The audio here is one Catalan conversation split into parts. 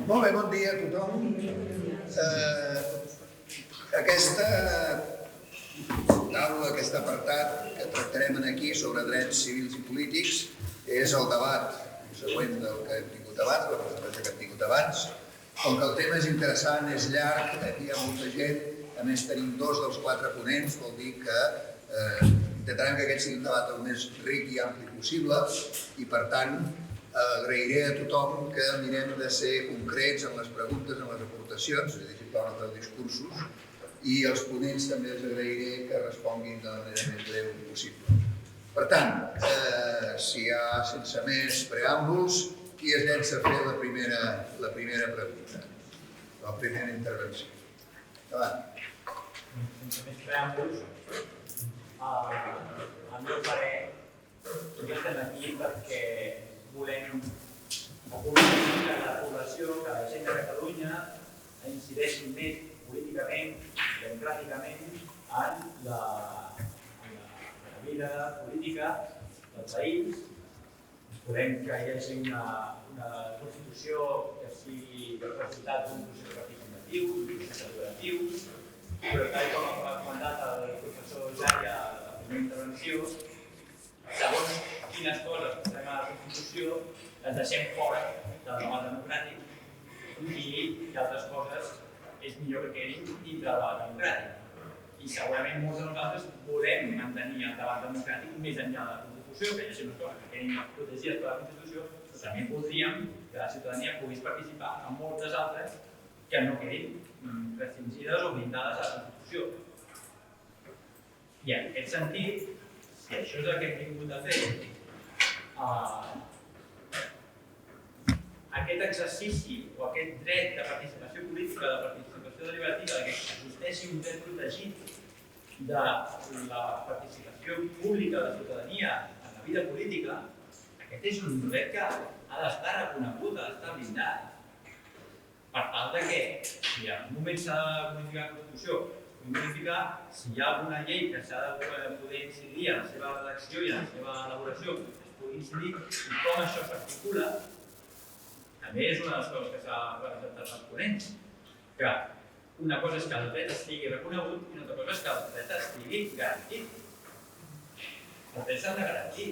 Molt bé, bon dia a tothom. Aquesta taula, aquest apartat que tractarem aquí sobre drets civils i polítics és el debat següent del que hem tingut abans, la presentació que hem tingut abans. Com que el tema és interessant, és llarg, aquí hi ha molta gent, a més tenim 2 dels 4 ponents, vol dir que intentarem que aquest sigui un debat el més ric i ampli possible i, per tant, agrairé a tothom que mirem de ser concrets en les preguntes, en les aportacions, és a dir, si poden fer discursos, i als ponents també els agrairé que responguin de la manera més breu possible. Per tant, si hi ha, sense més preàmbuls, qui es llença a fer la primera pregunta, la primera intervenció. Endavant. Sense més preàmbuls, al meu parer, ja estem aquí perquè volem aconseguir que la població, que la gent de Catalunya incideixi més políticament, democràticament, en la vida política del país. Volem que hi hagi una Constitució que sigui el resultat d'un procés participatiu, d'un procés deliberatiu, però tal com ha comentat el professor Jaya a la primera intervenció, segons quines coses posem a la Constitució, les deixem fora del debat democràtic i altres coses és millor que quedin dintre del debat democràtic. I segurament molts de nosaltres volem mantenir el debat democràtic més enllà de la Constitució, que hi hagi unes coses que quedin protegides per la Constitució, però també voldríem que la ciutadania pogués participar en moltes altres que no quedin restringides o blindades a la Constitució. I en aquest sentit, si això és el que hem vingut a fer, aquest exercici o aquest dret de participació política, de participació deliberativa, que existeixi un dret protegit de la participació pública de la ciutadania en la vida política, aquest és un dret que ha d'estar reconegut, ha d'estar blindat. Per tal que, si en un moment s'ha de modificar la Constitució, modificar si hi ha alguna llei que s'ha de poder incidir en la seva redacció i en la seva elaboració, es pugui incidir i com això s'articula, també és una de les coses que s'ha presentat als ponents, que una cosa és que el dret estigui reconegut i una altra cosa és que el dret estigui garantit. Els drets s'han de garantir i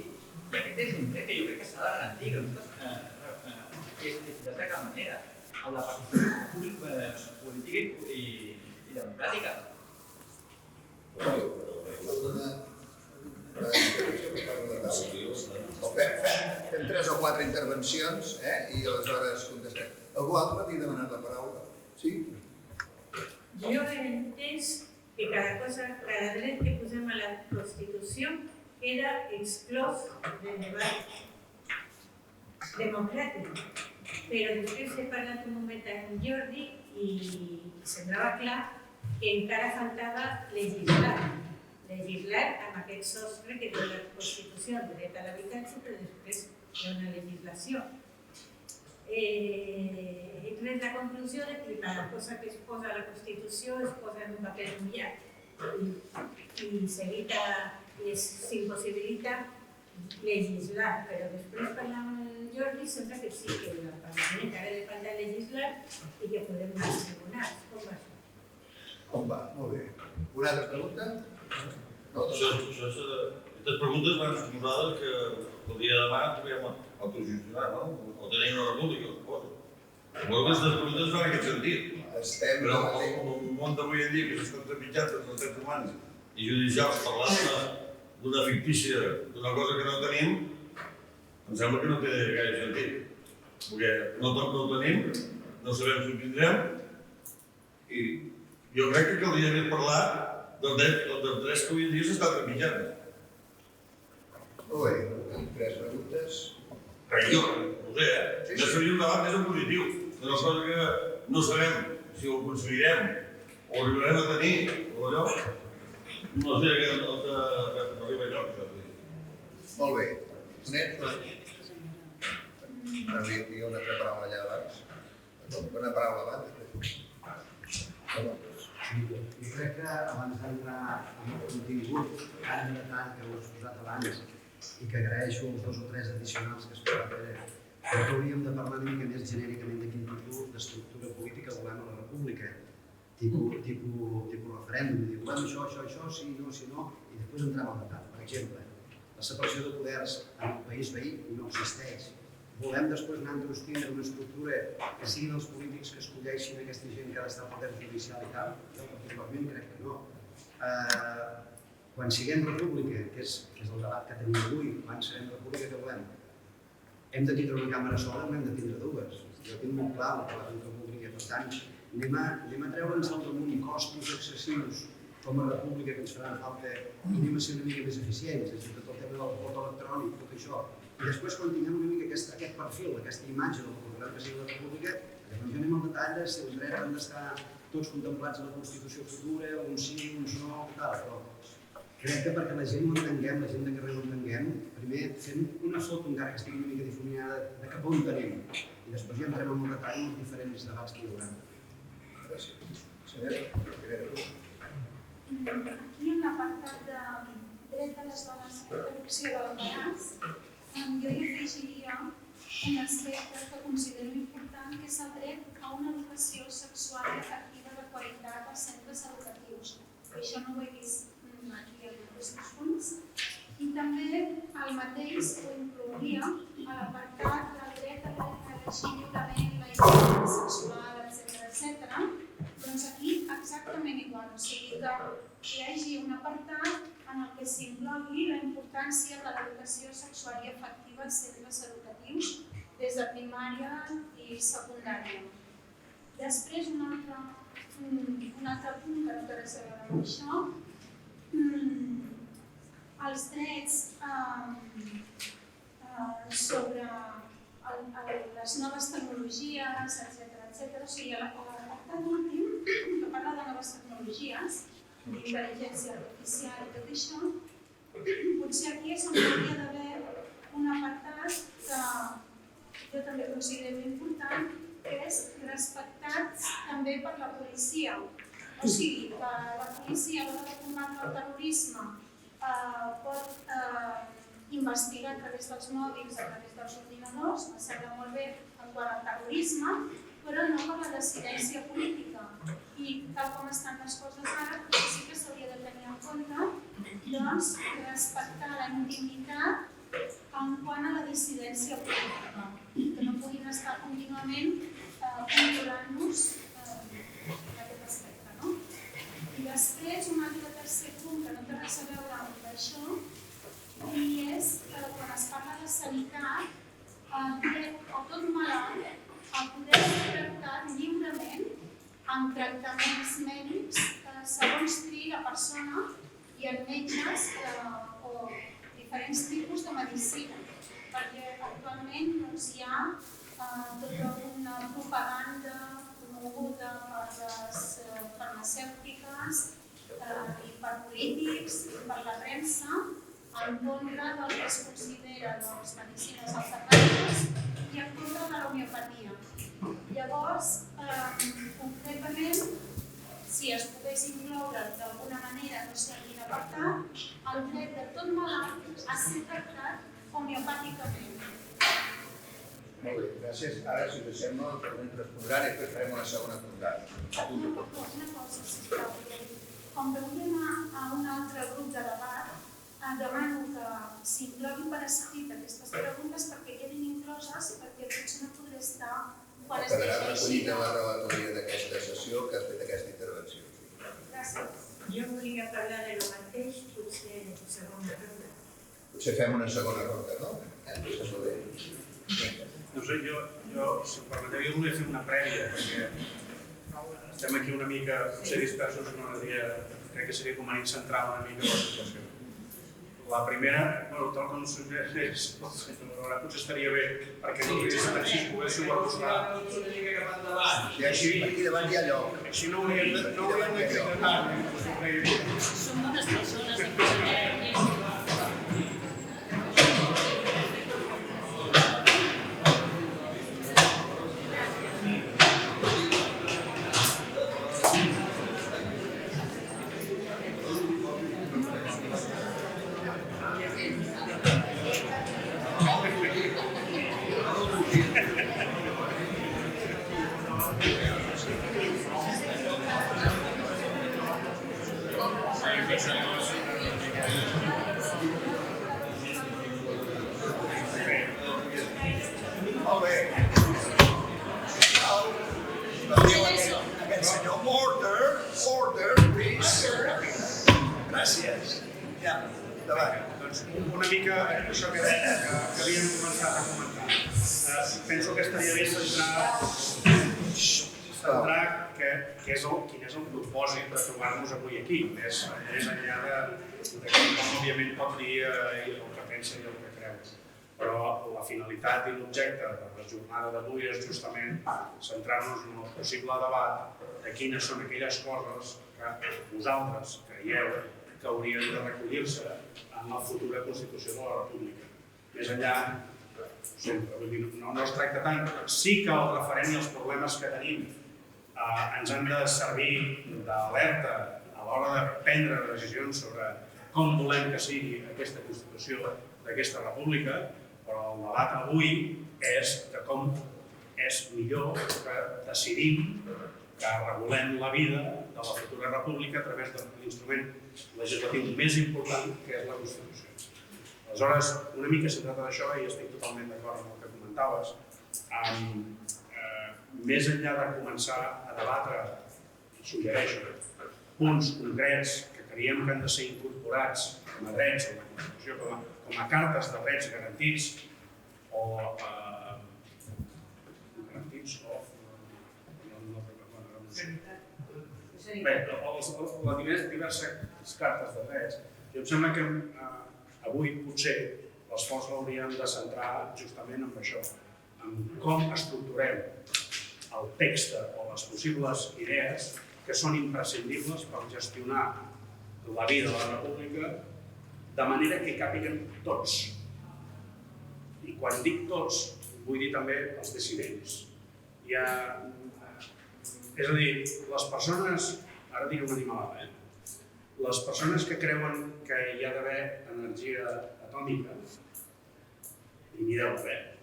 aquest és un dret que jo crec que s'ha de garantir, que és de cap manera, el de participació política i democràtica. Fem 3 o 4 intervencions i aleshores contestem. Algú altre havia demanat la paraula? Sí? Jo he entès que cada dret que posem a la Constitució queda exclòs del debat democràtic. Però després he parlat un moment amb Jordi i semblava clar que encara faltava legislar amb aquest sostre que té la Constitució, el dret a l'habitatge, però després hi ha una legislació. He tret la conclusió que cada cosa que es posa a la Constitució es posa en un paper mullat i s'impossibilita legislar, però després parlant amb Jordi sembla que sí, que el Parlament encara li falta legislar i que podem anar als tribunals. Com va això? Com va? Molt bé. Una altra pregunta? Aquestes preguntes van suposades que el dia de demà ens podíem autogestionar, no? O tenir una república, suposo. Aquestes preguntes van en aquest sentit. Però el món d'avui en dia, que s'estan trepitjant els drets humans i judicials parlant d'una fictícia, d'una cosa que no tenim, em sembla que no té gaire sentit. Perquè no ho tenim, no sabem si ho tindrem, i jo crec que caldria més parlar dels drets que avui en dia s'estan trepitjant. Molt bé, 3 preguntes. Jo no sé, ja seria un debat més en positiu, d'una cosa que no sabem si ho aconseguirem o arribarem a tenir, o allò. No sé què arriba lloc, això. Molt bé. Net? Hi havia una altra paraula allà abans. Una paraula abans. Jo crec que abans d'entrar en el contingut tan detall que ho has posat abans i que agraeixo els 2 o 3 addicionals que es poden fer Crec que hauríem de parlar una mica més genèricament de quin tipus d'estructura política volem a la república, tipus referèndum, dir volem això, sí, no, i després entrem al detall. Per exemple, la separació de poders en el país veí no existeix. Volem després anar enrostint una estructura que siguin els polítics que escolleixin aquesta gent que ha d'estar al poder judicial i tal? Jo particularment crec que no. Quan siguem república, que és el debat que tenim avui, quan serem república, què volem? Hem de tindre una càmera sola o n'hem de tindre dues? Jo tinc molt clar el que la república, per tant, anem a treure'ns al damunt costos excessius com a república que ens faran falta i anem a ser una mica més eficients, és a dir, tot el tema del vot electrònic, tot això. I després, quan tinguem una mica aquest perfil, aquesta imatge del que volem que sigui la república, llavors ja anem al detall de si els drets han d'estar tots contemplats a la Constitució futura, uns sí, uns no, tal, però crec que perquè la gent ho entenguem, la gent de carrer ho entenguem, primer fem una foto, encara que estigui una mica difuminada, de cap on tenim, i després ja entrem en un detall en els diferents debats que hi haurà. Gràcies. Senyora Rivera. Aquí en l'apartat de dret de les dones a interrupció de l'embaràs, jo hi afegiria un aspecte que considero important, que és el dret a una educació sexual i afectiva de qualitat als centres educatius. Això no ho he vist aquí en aquests punts. I també el mateix ho inclouria a l'apartat del dret a elegir lliurement la identitat sexual, etc. Doncs aquí exactament igual, o sigui que hi hagi un apartat en el que s'inclogui la importància de l'educació sexual i afectiva als centres educatius des de primària i secundària. Després, un altre punt que no té res a veure amb això, els drets sobre les noves tecnologies, etc. O sigui, l'apartat últim, que parla de noves tecnologies, d'intel·ligència artificial i tot això, potser aquí és on hauria d'haver un apartat que jo també considero important, que és respectat també per la policia. O sigui, que la policia a l'hora de combatre el terrorisme pot investigar a través dels mòbils, a través dels ordinadors, em sembla molt bé en quant al terrorisme, però no per la dissidència política. I tal com estan les coses ara, sí que s'hauria de tenir en compte respectar la intimitat en quant a la dissidència política, que no puguin estar contínuament controlant-nos en aquest aspecte. I després, un altre tercer punt que no té res a veure amb això, i és que quan es parla de sanitat, el dret a tot malalt a poder ser tractat lliurement amb tractaments mèdics segons triï la persona i en metges o diferents tipus de medicina, perquè actualment hi ha tota una propaganda promoguda per les farmacèutiques i per polítics i per la premsa en contra del que es considera les medicines alternatives i en contra de l'homeopatia. Llavors, concretament, si es pogués incloure d'alguna manera, no sé en quin apartat, el dret de tot malalt a ser tractat homeopàticament. Molt bé, gràcies. Ara, si us sembla, el president respondrà i després farem una segona ronda. Una cosa, sisplau. Com que vull anar a un altre grup de debat, demano que s'incloguin per escrit aquestes preguntes perquè quedin incloses, perquè potser no podré estar quan es Quedarà llegeixi. recollit en la relatoria d'aquesta sessió que has fet aquesta intervenció. Gràcies. Jo volia parlar de lo mateix, potser en segona ronda. Potser fem una segona ronda, no? Això bé. No sé, jo, si em permeteu, jo volia fer una prèvia, perquè estem aquí una mica, potser dispersos, crec que seria convenient centrar una mica la situació. La primera, tal com suggereix el senyor Barberà, potser estaria bé perquè no si poguéssiu abordar. I aquí davant hi ha lloc. Així no hauríem d'explicar tant. Són bones persones, Molt bé. Aquest senyor, order, please. Gràcies. Ja, endavant. Doncs una mica això que havíem començat a comentar. Penso que estaria bé centrar quin és el propòsit de trobar-nos avui aquí, més enllà de com òbviament pot dir el que pensa i el que creu. Però la finalitat i l'objecte de la jornada d'avui és justament centrar-nos en el possible debat de quines són aquelles coses que vosaltres creieu que haurien de recollir-se en la futura Constitució de la República. Més enllà, no es tracta tant, sí que el referent i els problemes que tenim ens han de servir d'alerta a l'hora de prendre decisions sobre com volem que sigui aquesta Constitució d'aquesta República, però el debat avui és de com és millor que decidim que regulem la vida de la futura república a través de l'instrument legislatiu més important que és la Constitució. Aleshores, una mica centrat en això, i estic totalment d'acord amb el que comentaves, més enllà de començar a debatre, suggereixo, punts concrets que creiem que han de ser incorporats com a drets a la Constitució, com a cartes de drets garantits o bé, les diverses cartes de drets. Jo em sembla que avui potser l'esforç l'hauríem de centrar justament en això, en com estructurem el text o les possibles idees que són imprescindibles per gestionar la vida de la República de manera que hi càpiguen tots. I quan dic tots, vull dir també els dissidents. És a dir, les persones, ara diré una animalada, les persones que creuen que hi ha d'haver energia atòmica, i n'hi deu haver,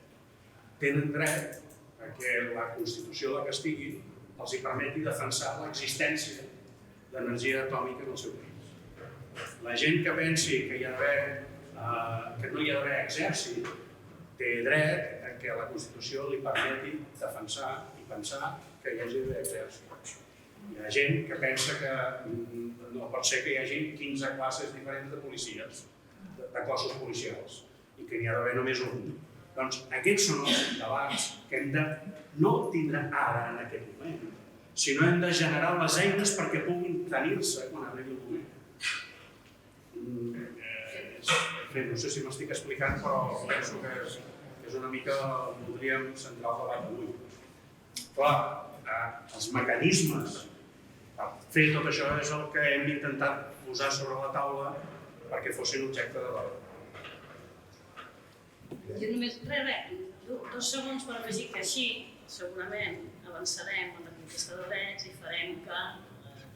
tenen dret a que la Constitució la que estigui els hi permeti defensar l'existència d'energia atòmica en el seu país. La gent que pensi que no hi ha d'haver exèrcit té dret a que la Constitució li permeti defensar i pensar que hi hagi d'haver exèrcit. Hi ha gent que pensa que no pot ser que hi hagi 15 classes diferents de policies, de cossos policials, i que n'hi ha d'haver només un. Doncs aquests són els debats que hem de no tindre ara en aquest moment, sinó hem de generar les eines perquè puguin tenir-se quan arribi el moment. No sé si m'estic explicant, però penso que és una mica on voldríem centrar el debat avui. Clar, els mecanismes per fer tot això és el que hem intentat posar sobre la taula perquè fossin objecte de debat. Jo només, dos segons per afegir que així segurament avançarem en la conquesta de drets i farem que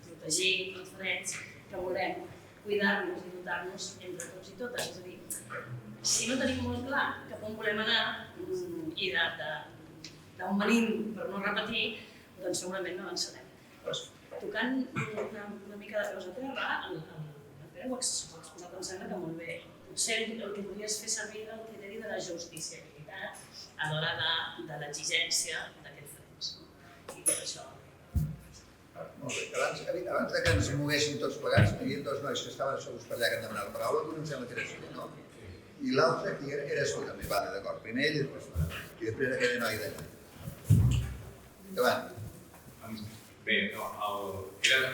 protegir els drets que volem, cuidar-nos i dotar-nos entre tots i totes. És a dir, si no tenim molt clar cap on volem anar i d'on venim per no repetir, doncs segurament no avançarem. Tocant una mica de peus a terra, el Pere ho ha exposat, em sembla que molt bé. Potser el que podries fer servir el criteri de la justiciabilitat a l'hora de l'exigència d'aquests drets. I tot això. Molt bé. Abans que ens moguéssim tots plegats, hi havia dos nois que estaven asseguts per allà que han demanat la paraula, tu em sembla que eres tu, no? I l'altre qui eres tu també, vale, d'acord. Primer ell i després aquell noi d'allà. Endavant. Bé, era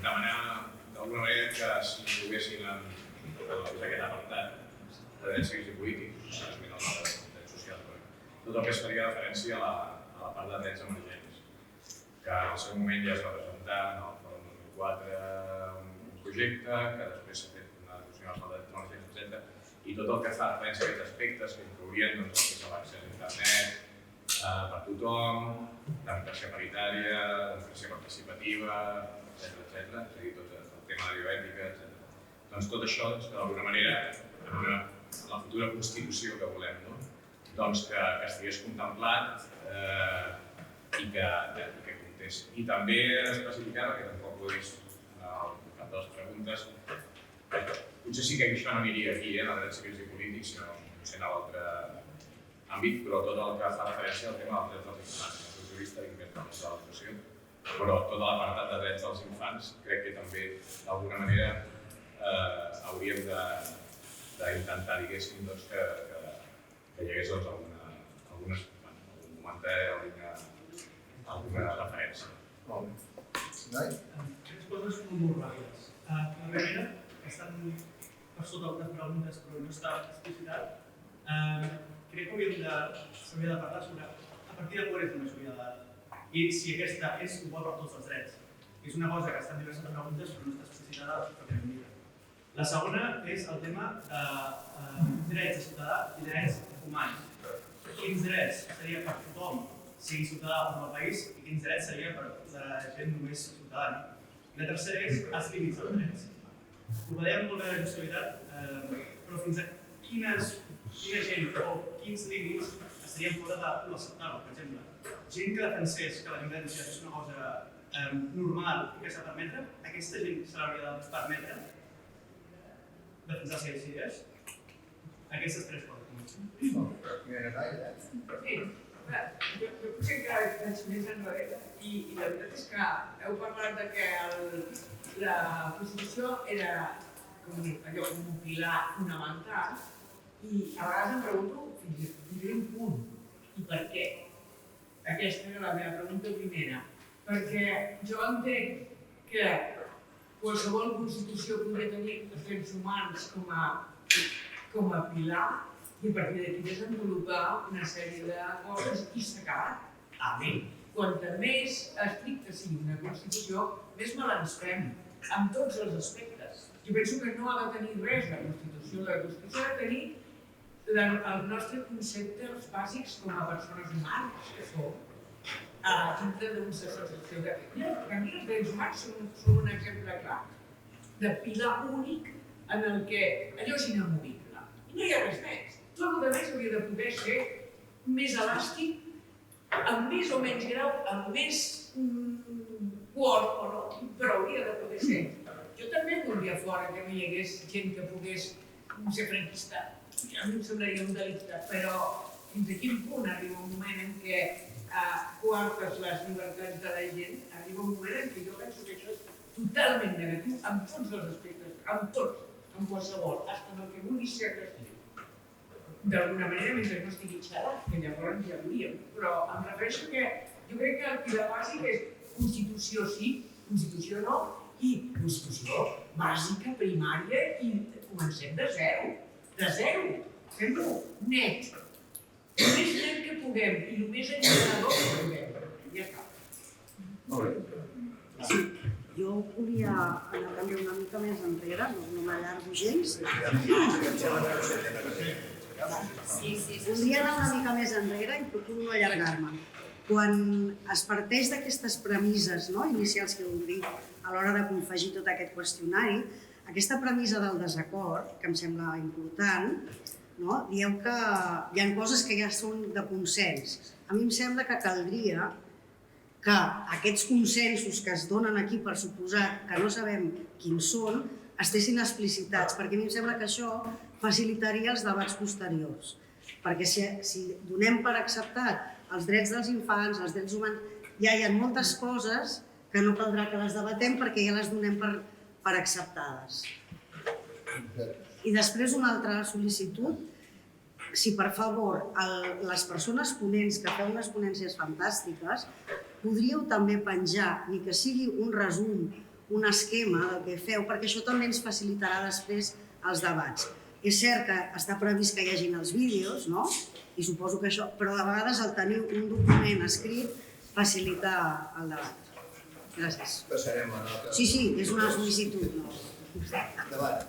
demanar d'alguna manera que s'incloguessin en aquest apartat de drets civils i polítics, el drets socials, tot el que es faria referència a la part de drets emergents, que al seu moment ja es va presentar en el Fòrum 2004 un projecte, que després s'ha fet una discussió als drets emergents, etc. I tot el que fa referència a aquests aspectes que inclourien el que és l'accés a internet per tothom, democràcia paritària, democràcia participativa, etc. És a dir, tot el tema de la bioètica, etc. Doncs tot això, que d'alguna manera, en la futura Constitució que volem, doncs que estigués contemplat i que comptés. I també especificar, que tampoc ho he vist en cap de les preguntes, potser sí que això no aniria aquí, en els drets civils i polítics, sinó potser en l'altre àmbit, però tot el que fa referència al tema dels drets dels infants, des del punt de vista d'internacionalització, però tot l'apartat de drets dels infants crec que també d'alguna manera hauríem d'intentar, diguéssim, que hi hagués algun comentari, alguna referència. Molt bé. Noi? Tres coses molt ràpides. La primera, que estan per sota algunes preguntes però no està explicitat, crec que s'hauria de parlar sobre a partir de quan és una majoria d'edat i si aquesta és igual per tots els drets. És una cosa que està en diverses preguntes però no està explicitada perquè no mira. La segona és el tema de drets de ciutadà i drets humans. Quins drets seria per tothom sigui ciutadà del país i quins drets seria per la gent només ciutadana. I la tercera és els límits dels drets. Ho veiem molt bé la justicialitat, però fins a quina gent o quins límits estarien fora de l'acceptable. Per exemple, gent que defensés que la violència és una cosa normal i que s'ha de permetre, aquesta gent se l'hauria de permetre defensar si decideix. Aquestes tres coses. Sí, jo potser encara vaig més enrere i la veritat és que heu parlat que la Constitució era com un pilar fonamental i a vegades em pregunto fins a quin punt i per què. Aquesta era la meva pregunta primera, perquè jo entenc que qualsevol Constitució podria tenir els drets humans com a pilar i a partir d'aquí desenvolupar una sèrie de coses i s'ha acabat. Amén. Quanta més estricta sigui una Constitució, més mal ens fem, amb tots els aspectes. Jo penso que no ha de tenir res la Constitució. La Constitució ha de tenir els nostres conceptes bàsics com a persones humanes que som, dintre d'una sensació de... Per mi els drets humans són un exemple clar de pilar únic en el que allò és inamovible. I no hi ha res més. Tot el més hauria de poder ser més elàstic, amb més o menys grau, amb més quart o no, però hauria de poder ser. Jo també voldria fora que no hi hagués gent que pogués ser franquista. A mi em semblaria un delicte, però fins a quin punt arriba un moment en què coartes les llibertats de la gent, arriba un moment en què jo penso que això és totalment negatiu en tots els aspectes, en tots, en qualsevol, fins en el que vulgui ser agressiu. D'alguna manera, mentre no estigui xarat, que llavors ja hauríem. Però em refereixo que jo crec que el pilar bàsic és Constitució sí, Constitució no, i Constitució bàsica, primària, i comencem de zero. De zero. Fem-ho net. El més net que puguem i el més enllenador que puguem. Ja està. Molt bé. Sí, jo volia anar també una mica més enrere, no m'allargo gens. Voldria anar una mica més enrere i procuro no allargar-me. Quan es parteix d'aquestes premisses inicials que heu dit a l'hora de confegir tot aquest qüestionari, aquesta premissa del desacord, que em sembla important, dieu que hi ha coses que ja són de consens. A mi em sembla que caldria que aquests consensos que es donen aquí per suposat, que no sabem quins són, estessin explicitats, perquè a mi em sembla que això facilitaria els debats posteriors. Perquè si donem per acceptat els drets dels infants, els drets humans, ja hi ha moltes coses que no caldrà que les debatem perquè ja les donem per acceptades. I després una altra sol·licitud, si per favor les persones ponents que feu unes ponències fantàstiques podríeu també penjar, ni que sigui un resum, un esquema del que feu, perquè això també ens facilitarà després els debats. És cert que està previst que hi hagin els vídeos, i suposo que això, però a vegades el tenir un document escrit facilita el debat. Gràcies. Passarem la nota. Sí, és una sol·licitud. Endavant.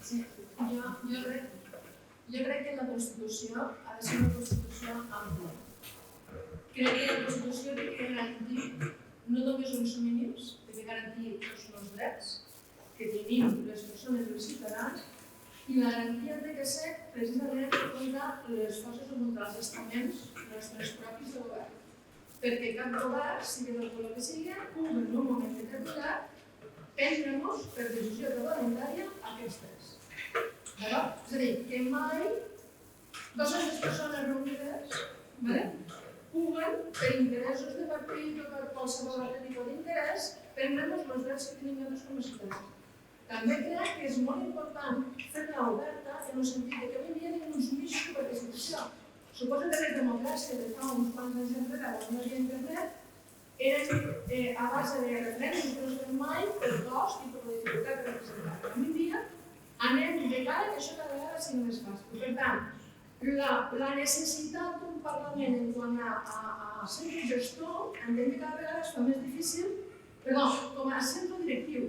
Sí, jo crec que la Constitució ha de ser una Constitució ampla. Crec que la Constitució té que garantir no només uns mínims, té que garantir tots els drets que tenim les persones i els ciutadans, i la garantia té que ser precisament contra les forces o contra els estaments nostres propis de govern. perquè cap govern, sigui del color que sigui, pugui en un moment determinat prendre-nos per decisió parlamentària aquests tres. És a dir, que mai 200 persones reunides puguen, per interessos de partit o per qualsevol altre tipus d'interès, prendre-nos els drets que tenim nosaltres com a ciutadans. També crec que és molt important fer-la oberta en el sentit que avui dia tenim uns misos de participació. Suposo que les democràcies de fa uns quants anys enrere, quan no hi havia internet, eren a base de referèndums que no es feien mai per cost i per la dificultat de representar. Avui dia anem de cara que això cada vegada sigui més fàcil. Per tant, la necessitat d'un Parlament en quant a ser un gestor entenc que cada vegada es fa més difícil, com a centre directiu,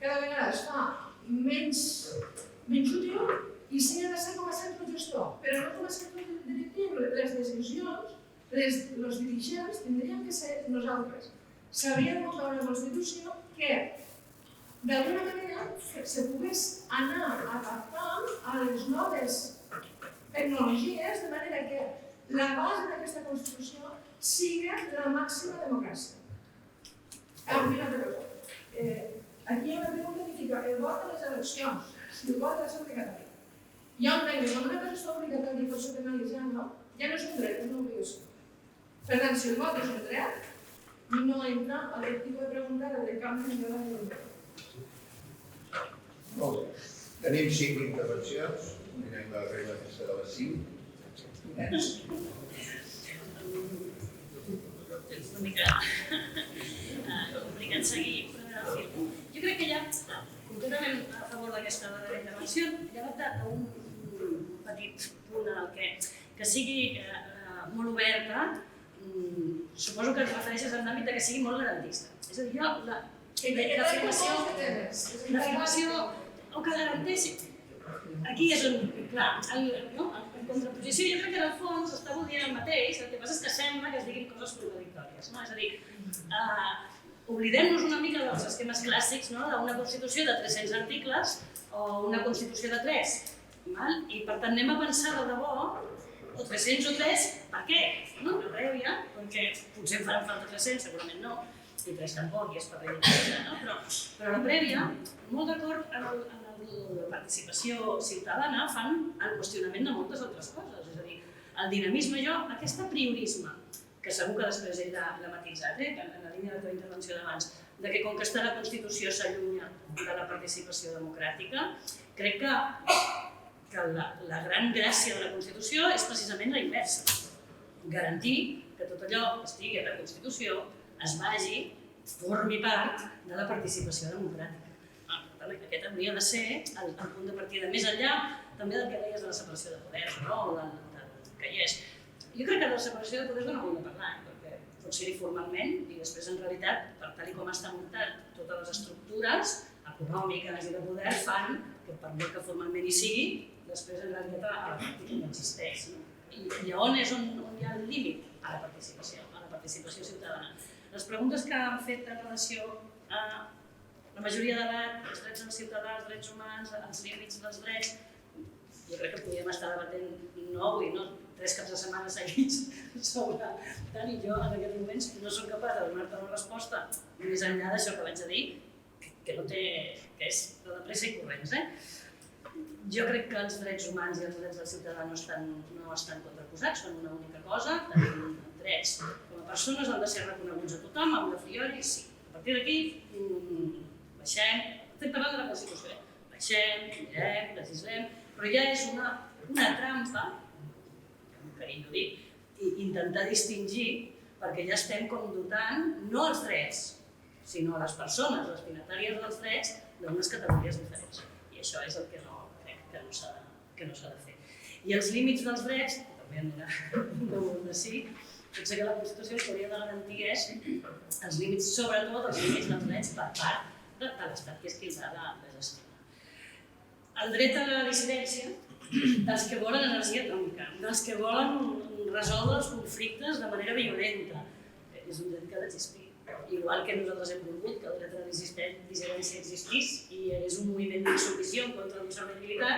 cada vegada es fa menys útil i s'ha de ser com a centre gestor, però no com a centre directiu. Les decisions, els dirigents tindrien que ser nosaltres. S'hauria de muntar una Constitució que d'alguna manera se pogués anar adaptant a les noves tecnologies, de manera que la base d'aquesta Constitució sigui la màxima democràcia. Aquí hi ha una pregunta que fica el vot a les eleccions, si el vot ha de ser obligatori. Ja entenc que quan una cosa és obligatori per ser penalitzant, ja no és un dret, és una obligació. Per tant, si el vot és un dret, no entra a aquest tipus de pregunta de canvi de la llei. Molt bé. Tenim 5 intervencions. Mirem la regla aquesta de les 5. És una mica complicat seguir. Jo crec que ja, completament a favor d'aquesta darrera intervenció, ja va un petit punt en el que sigui molt oberta, suposo que es refereixes en l'àmbit que sigui molt garantista. És a dir, jo, l'afirmació o que garanteixi, aquí és on, clar, en contraposició jo crec que en el fons està dient el mateix, el que passa és que sembla que es diguin coses contradictòries. És a dir, oblidem-nos una mica dels esquemes clàssics d'una Constitució de 300 articles o una Constitució de 3. I per tant anem a pensar de debò, o 300 o 3, per què? No prèvia, perquè potser en faran falta 300, segurament no, i 3 tampoc, i és per reivindicar, però la prèvia, molt d'acord en la participació ciutadana, fan el qüestionament de moltes altres coses. És a dir, el dinamisme, aquest apriorisme, que segur que després ell l'ha matisat, en la línia de la teva intervenció d'abans, que com que està la Constitució s'allunya de la participació democràtica, crec que la gran gràcia de la Constitució és precisament la inversa. Garantir que tot allò que estigui a la Constitució es vagi, formi part de la participació democràtica. Per tant, aquest hauria de ser el punt de partida més enllà també del que deies de la separació de poders, o del que hi és. Jo crec que de la separació de poders no n'hem de parlar, perquè pot ser-hi formalment i després en realitat, per tal com està muntat, totes les estructures econòmiques i de poder fan que per molt que formalment hi sigui, després en realitat a la pràctica no existeix. I on és on hi ha el límit a la participació ciutadana? Les preguntes que han fet en relació a la majoria d'edat, els drets dels ciutadans, els drets humans, els límits dels drets, jo crec que podríem estar debatent no avui, 3 caps de setmana seguits sobre tant, i jo en aquests moments no soc capaç de donar-te una resposta més enllà d'això que vaig a dir, que és de pressa i corrents. Jo crec que els drets humans i els drets del ciutadà no estan contraposats, són una única cosa. Tenim drets com a persones, han de ser reconeguts a tothom, amb a priori, sí. A partir d'aquí, baixem, estem parlant de la Constitució, baixem, mirem, legislem, però ja és una trampa, amb carinyo dic, intentar distingir, perquè ja estem com dotant no els drets, sinó les persones, les destinatàries dels drets, d'unes categories diferents. I això és el que crec que no s'ha de fer. I els límits dels drets, també en una sí, potser que la Constitució el que hauria de garantir és els límits, sobretot els límits dels drets per part de l'Estat, que és qui els ha de gestionar. El dret a la dissidència dels que volen energia atòmica, dels que volen resoldre els conflictes de manera violenta, és un dret que ha d'existir. Igual que nosaltres hem volgut que el dret a la dissidència existís i és un moviment d'insubmissió en contra de un servei militar,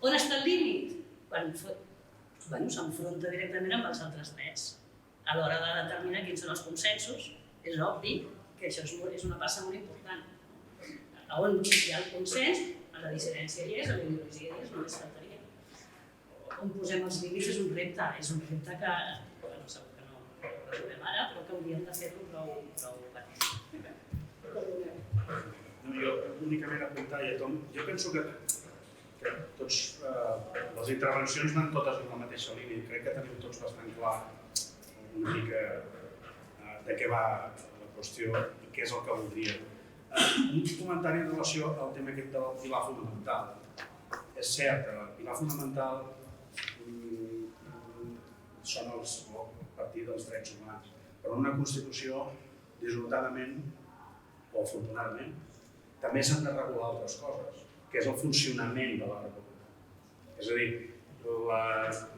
on està el límit? Quan s'enfronta directament amb els altres drets. a l'hora de determinar quins són els consensos, és obvi que això és una passa molt important. On hi ha el consens, a la dissidència hi és, a la ideologia hi és, només faltaria. On posem els límits és un repte que segur que no resolem ara, però que hauríem de fer-lo prou petit. Jo únicament apuntar, jo penso que tots les intervencions van totes en la mateixa línia. Crec que tenim tots bastant clar una mica de què va la qüestió i què és el que voldríem. Un comentari en relació al tema aquest del pilar fonamental. És cert, el pilar fonamental són a partir dels drets humans, però en una Constitució, dissortadament o afortunadament, també s'han de regular altres coses, que és el funcionament de la República. És a dir,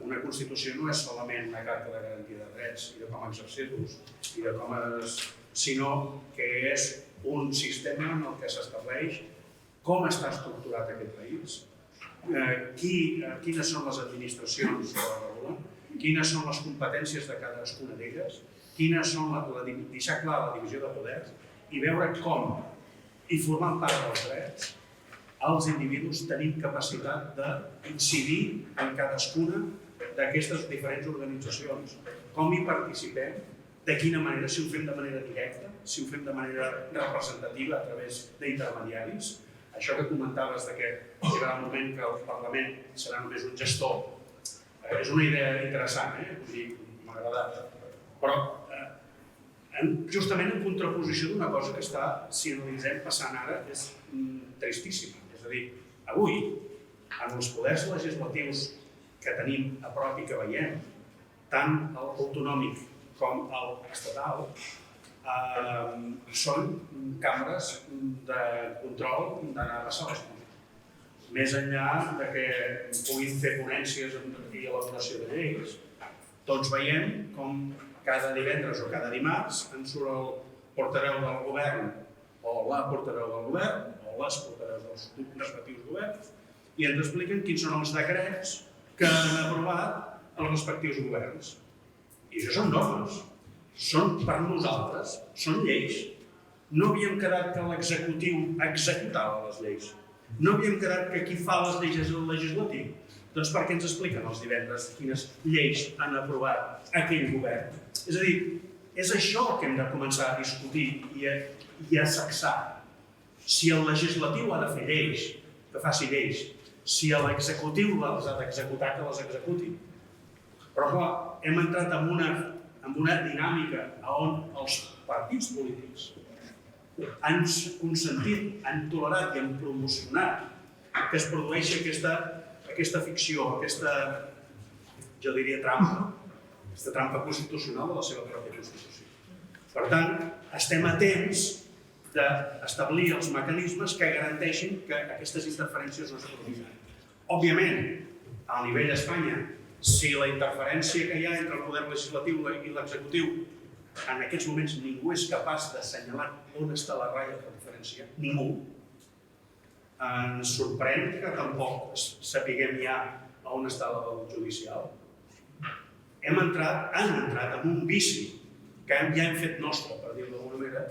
una Constitució no és solament una carta de garantia de drets i de com exercir-los, sinó que és un sistema en el que s'estableix com està estructurat aquest país, quines són les administracions que la regulen, quines són les competències de cadascuna d'elles, deixar clar la divisió de poders i veure com, i formant part dels drets, els individus tenim capacitat d'incidir en cadascuna d'aquestes diferents organitzacions, com hi participem, de quina manera, si ho fem de manera directa, si ho fem de manera representativa a través d'intermediaris. Això que comentaves que arribarà un moment que el Parlament serà només un gestor, és una idea interessant, m'ha agradat. Però justament en contraposició d'una cosa que està, si analitzem, passant ara, és tristíssima. És a dir, avui, en els poders legislatius que tenim a prop i que veiem, tant l'autonòmic com l'estatal, són càmeres de control d'anar a passar les coses. Més enllà de que puguin fer ponències i elaboració de lleis, tots veiem com cada divendres o cada dimarts en surt el portaveu del govern o la portaveu del govern o les portaveus dels respectius governs i ens expliquen quins són els decrets que han aprovat els respectius governs. I això són normes, són per nosaltres, són lleis. No havíem quedat que l'executiu executava les lleis. No havíem quedat que qui fa les lleis és el legislatiu. Doncs per què ens expliquen els divendres quines lleis han aprovat aquell govern? És a dir, és això que hem de començar a discutir i a sacsar. Si el legislatiu ha de fer lleis, que faci lleis. Si l'executiu les ha d'executar, que les executi. Però clar, hem entrat en una dinàmica on els partits polítics han consentit, han tolerat i han promocionat que es produeixi aquesta ficció, aquesta, jo diria, trampa constitucional de la seva pròpia Constitució. Per tant, estem atents d'establir els mecanismes que garanteixin que aquestes interferències no es produiran. Òbviament, a nivell d'Espanya, si la interferència que hi ha entre el poder legislatiu i l'executiu, en aquests moments ningú és capaç d'assenyalar on està la ratlla de diferència, ningú. Ens sorprèn que tampoc sapiguem ja on està la del judicial. Han entrat en un vici que ja hem fet nostre, per dir-ho d'alguna manera,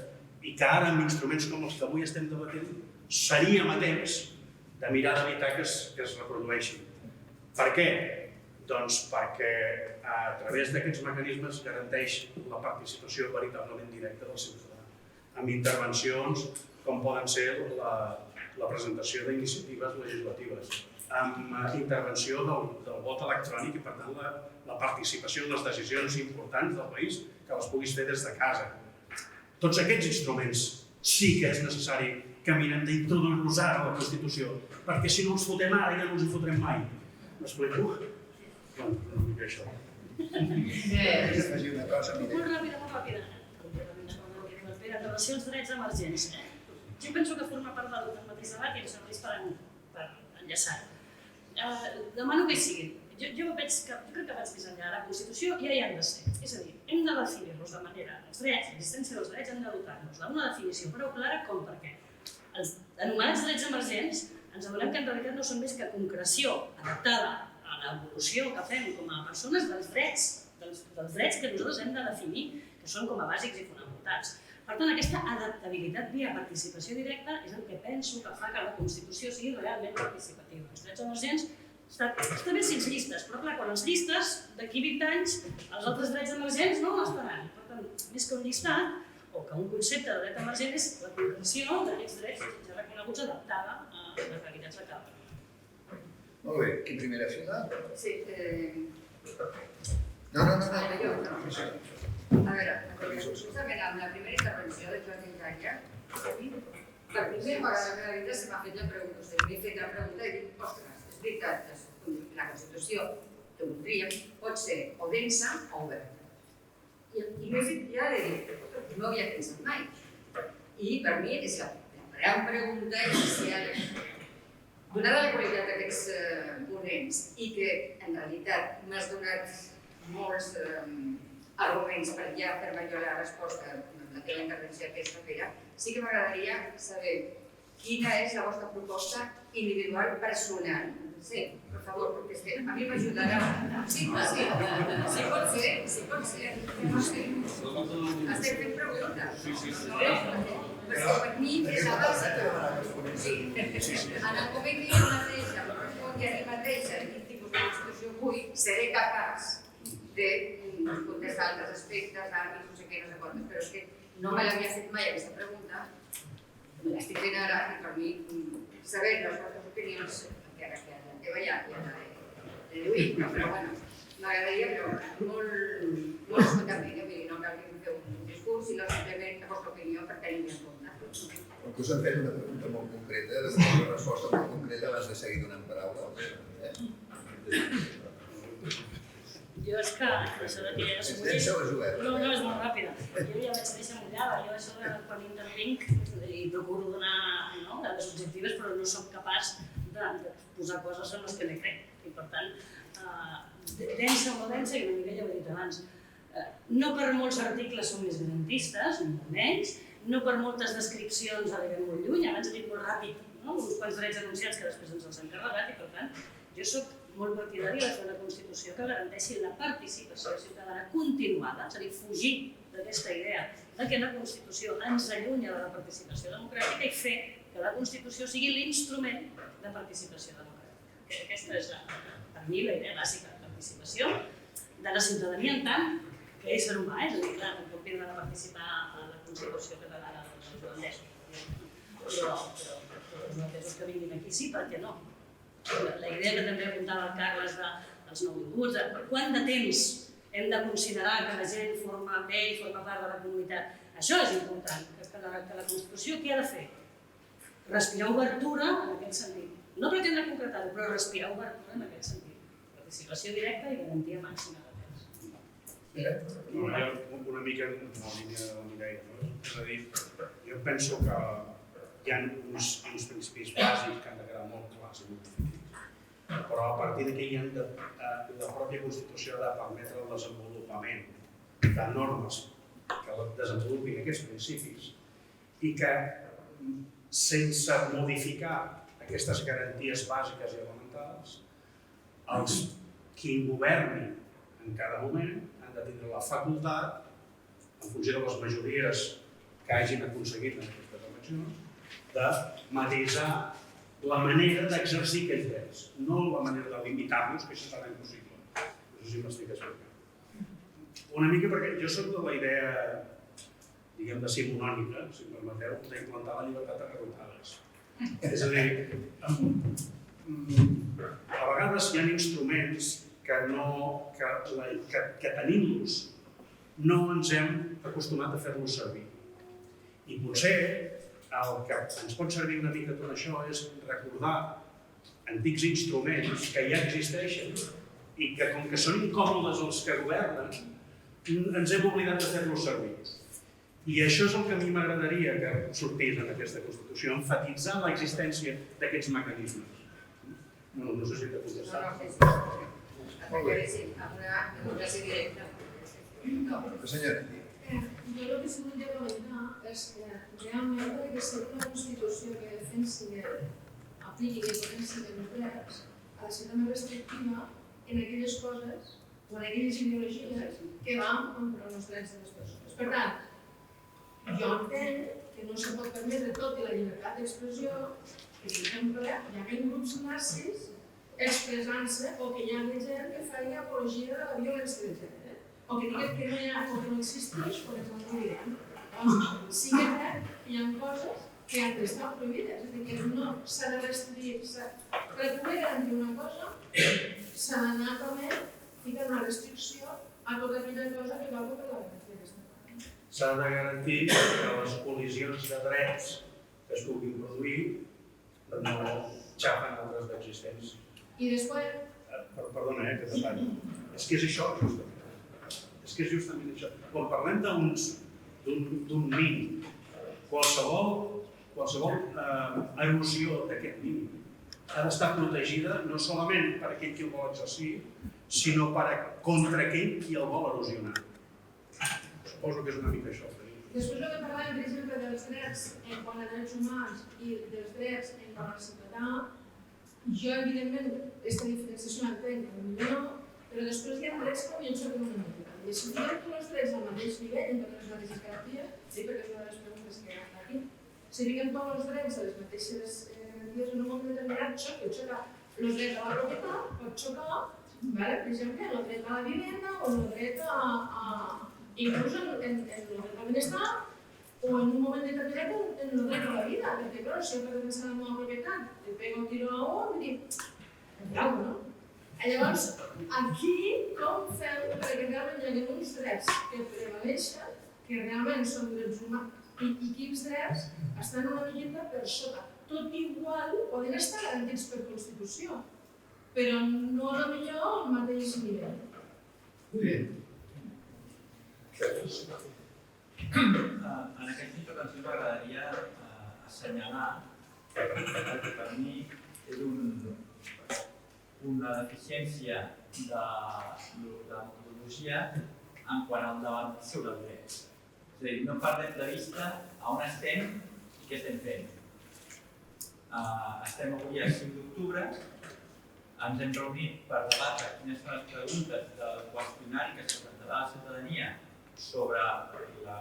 i que ara, amb instruments com els que avui estem debatent, seríem a temps de mirar d'evitar que es reprodueixin. Per què? Doncs perquè a través d'aquests mecanismes garanteix la participació veritablement directa del ciutadà, amb intervencions com poden ser la presentació d'iniciatives legislatives, amb intervenció del vot electrònic i, per tant, la participació en les decisions importants del país que les puguis fer des de casa. Tots aquests instruments sí que és necessari que mirem d'introduir-los ara a la Constitució, perquè si no els fotem ara ja no els hi fotrem mai. M'explico? Una mica això. Afegir una cosa, Molt ràpida. En relació als drets emergents, jo penso que forma part del mateix debat i em serveix per enllaçar. Demano que hi siguin. Jo crec que vaig més enllà. La Constitució ja hi han de ser. És a dir, hem de definir-los de manera... Els drets, l'existència dels drets, hem de dotar-nos d'una definició prou clara com per què. Els anomenats drets emergents ens adonem que en realitat no són més que concreció adaptada a l'evolució que fem com a persones dels drets dels drets que nosaltres hem de definir, que són com a bàsics i fonamentals. Per tant, aquesta adaptabilitat via participació directa és el que penso que fa que la Constitució sigui realment participativa. Els drets emergents està bé si els llistes, però clar, quan els llistes, d'aquí 20 anys, els altres drets emergents no estaran. Per tant, més que un llistat, o que un concepte de dret emergent és la concreció d'aquests drets ja reconeguts adaptada a les realitats de cada persona. Molt bé, qui primera fila? Sí, No. a veure, justament amb la primera intervenció de Joan Intària, per primer vegada a la vida se m'ha fet la pregunta, m'he fet la pregunta i dic, ostres, és veritat, la Constitució que voldríem pot ser o densa o oberta. I m'he fet ja de dir, no havia pensat mai. I per mi és la gran pregunta inicial. Donada la qualitat d'aquests ponents i que en realitat m'has donat molts arguments per ja fer-me jo la resposta en la teva intervenció aquesta fera, sí que m'agradaria saber quina és la vostra proposta individual personal. Sí, per favor, perquè és que a mi m'ajudarà. Sí, pot ser. No sé. Estem fent preguntes. Perquè per mi és la base. Sí. En el moment que jo mateixa em respongui a mi mateixa de quin tipus de constitució vull, seré capaç de contestar altres aspectes, d'àmbits, no sé què, no sé quantes, però és que no me l'havia fet mai aquesta pregunta, me l'estic fent ara i per mi saber les vostres opinions, encara que la teva ja l'he deduït, però bueno, m'agradaria, però molt escoltament, no cal que em feu un discurs, sinó simplement la vostra opinió per tenir-hi en compte. Com que us han fet una pregunta molt concreta, una resposta molt concreta, abans de seguir donant paraules. Jo és que això de que és densa o és oberta? No, és molt ràpida. Jo ja vaig néixer mullada, jo això de quan intervinc i procuro donar dades objectives, però no soc capaç de posar coses en les que no crec. I per tant, densa o no densa, i una mica ja ho he dit abans, no per molts articles són més garantistes, ni molt menys, no per moltes descripcions arribem molt lluny, abans he dit molt ràpid, uns quants drets anunciats que després ens els han carregat, i per tant, jo soc molt partidari de fer una Constitució que garanteixi la participació ciutadana continuada, és a dir, fugir d'aquesta idea de que la Constitució ens allunya de la participació democràtica i fer que la Constitució sigui l'instrument de participació democràtica. Aquesta és, per mi, la idea bàsica de participació de la ciutadania en tant que ésser humà, és a dir, clar, tampoc vindran a participar a la Constitució catalana dels holandesos. Però els holandesos que vinguin aquí sí, per què no? La idea que també apuntava el Carles dels nouvinguts, de quant de temps hem de considerar que la gent forma part de la comunitat. Això és important, que la Constitució què ha de fer? Respirar obertura en aquest sentit. No pretendre concretar-ho, però respirar obertura en aquest sentit. Participació directa i garantia màxima de temps. Una mica en la línia de la Mireia. És a dir, jo penso que hi ha uns principis bàsics que han de quedar molt clars i molt definits. Però a partir d'aquí la pròpia Constitució ha de permetre el desenvolupament de normes que desenvolupin aquests principis i que, sense modificar aquestes garanties bàsiques i elementals, els qui governin en cada moment han de tindre la facultat, en funció de les majories que hagin aconseguit en aquestes eleccions, de matisar la manera d'exercir aquells drets, no la manera de limitar-los, que això serà impossible. No sé si m'estic explicant. Una mica perquè jo soc de la idea, diguem, decimonònica, si em permeteu, d'implantar la llibertat a garrotades. És a dir, a vegades hi ha instruments que tenint-los no ens hem acostumat a fer-los servir. I potser el que ens pot servir una mica tot això és recordar antics instruments que ja existeixen i que, com que són incòmodes els que governen, ens hem oblidat de fer-los servir. I això és el que a mi m'agradaria que sortís en aquesta Constitució, enfatitzar l'existència d'aquests mecanismes. No sé si t'he contestat. Molt bé. Senyora. Jo el que sí volia comentar és que realment perquè sigui una Constitució que defensi apliqui i potenci els drets ha de ser també restrictiva en aquelles coses o d'aquelles ideologies que van contra els drets de les persones. Per tant, jo entenc que no se pot permetre tot i la llibertat d'expressió que, per exemple, hi ha grups nazis expressant-se o que hi ha gent que faria apologia de la violència de gènere o que diguen que no hi ha o que no existeix o que no ho direm. Doncs sí que crec que hi ha coses que han d'estar prohibides, és a dir, que no s'ha de restringir. Per poder garantir una cosa, s'ha d'anar també ficant una restricció a tota aquella cosa que va contra la garantia d'aquesta part. S'ha de garantir que les col·lisions de drets que es puguin produir no xafen altres d'existents. I després... Perdona, que t'atallo. És que és això, justament. És que és justament això. Quan parlem d'un mínim, qualsevol erosió d'aquest mínim ha d'estar protegida no solament per aquell qui el vol exercir, sinó contra aquell qui el vol erosionar. Suposo que és una mica això. Després el que parlem, per exemple, dels drets en quant a drets humans i dels drets en quant a ciutadà, jo, evidentment, aquesta diferenciació entenc que potser no, però després hi ha drets que potser són una mica. I si diem tots els drets al mateix nivell, en totes les mateixes garanties, sí, perquè és una de les preguntes que hi ha aquí, si diguem tots els drets a les mateixes garanties, en un moment determinat xoca. Els drets a la propietat pot xocar, per exemple, en el dret a la vivenda o en el dret inclús en el dret al benestar o en un moment determinat en el dret a la vida, perquè, clar, si jo per defensar la meva propietat te pego un tiro a un, vull dir, bravo, no? Llavors, aquí com fem perquè realment hi hagi uns drets que prevaleixen, que realment són drets humans, i quins drets estan una miqueta per sota. Tot igual poden estar garantits per Constitució, però no potser al mateix nivell. Bé. En aquesta intervenció m'agradaria assenyalar que per mi és una deficiència de la metodologia en quant al debat sobre els drets. És a dir, no perdem de vista on estem i què estem fent. Estem avui a 5 d'octubre, ens hem reunit per debatre quines són les preguntes del qüestionari que es presentarà a la ciutadania sobre la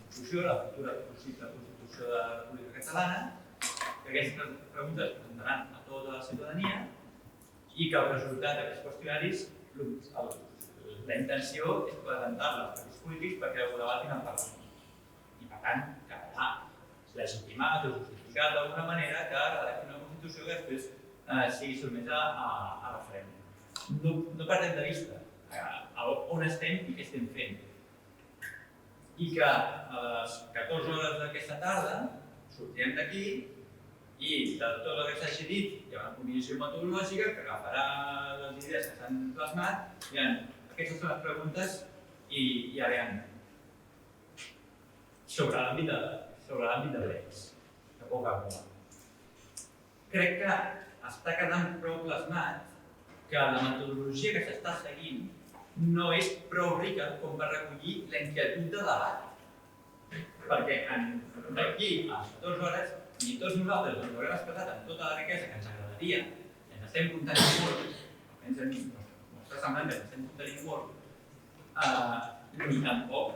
Constitució, la futura possible Constitució de la República Catalana, que aquestes preguntes es presentaran a tota la ciutadania i que el resultat d'aquests qüestionaris, la intenció és presentar-la als partits polítics perquè ho debatin al Parlament. I per tant, quedarà legitimat o justificat d'alguna manera que redacti una Constitució que després sigui sotmesa a referèndum. No perdem de vista on estem i què estem fent. I que a les 14 hores d'aquesta tarda sortirem d'aquí i de tot el que s'hagi dit hi ha una comissió metodològica que agafarà les idees que s'han plasmat i aquestes són les preguntes i aviam. Sobre l'àmbit de drets, de poc a poc. Crec que està quedant prou plasmat que la metodologia que s'està seguint no és prou rica com per recollir la inquietud de debat. Perquè d'aquí a 14 hores ni tots nosaltres ens haurem expressat amb tota la riquesa que ens agradaria, ens estem contenint molt, m'està semblant que ens estem contenint molt, ni tampoc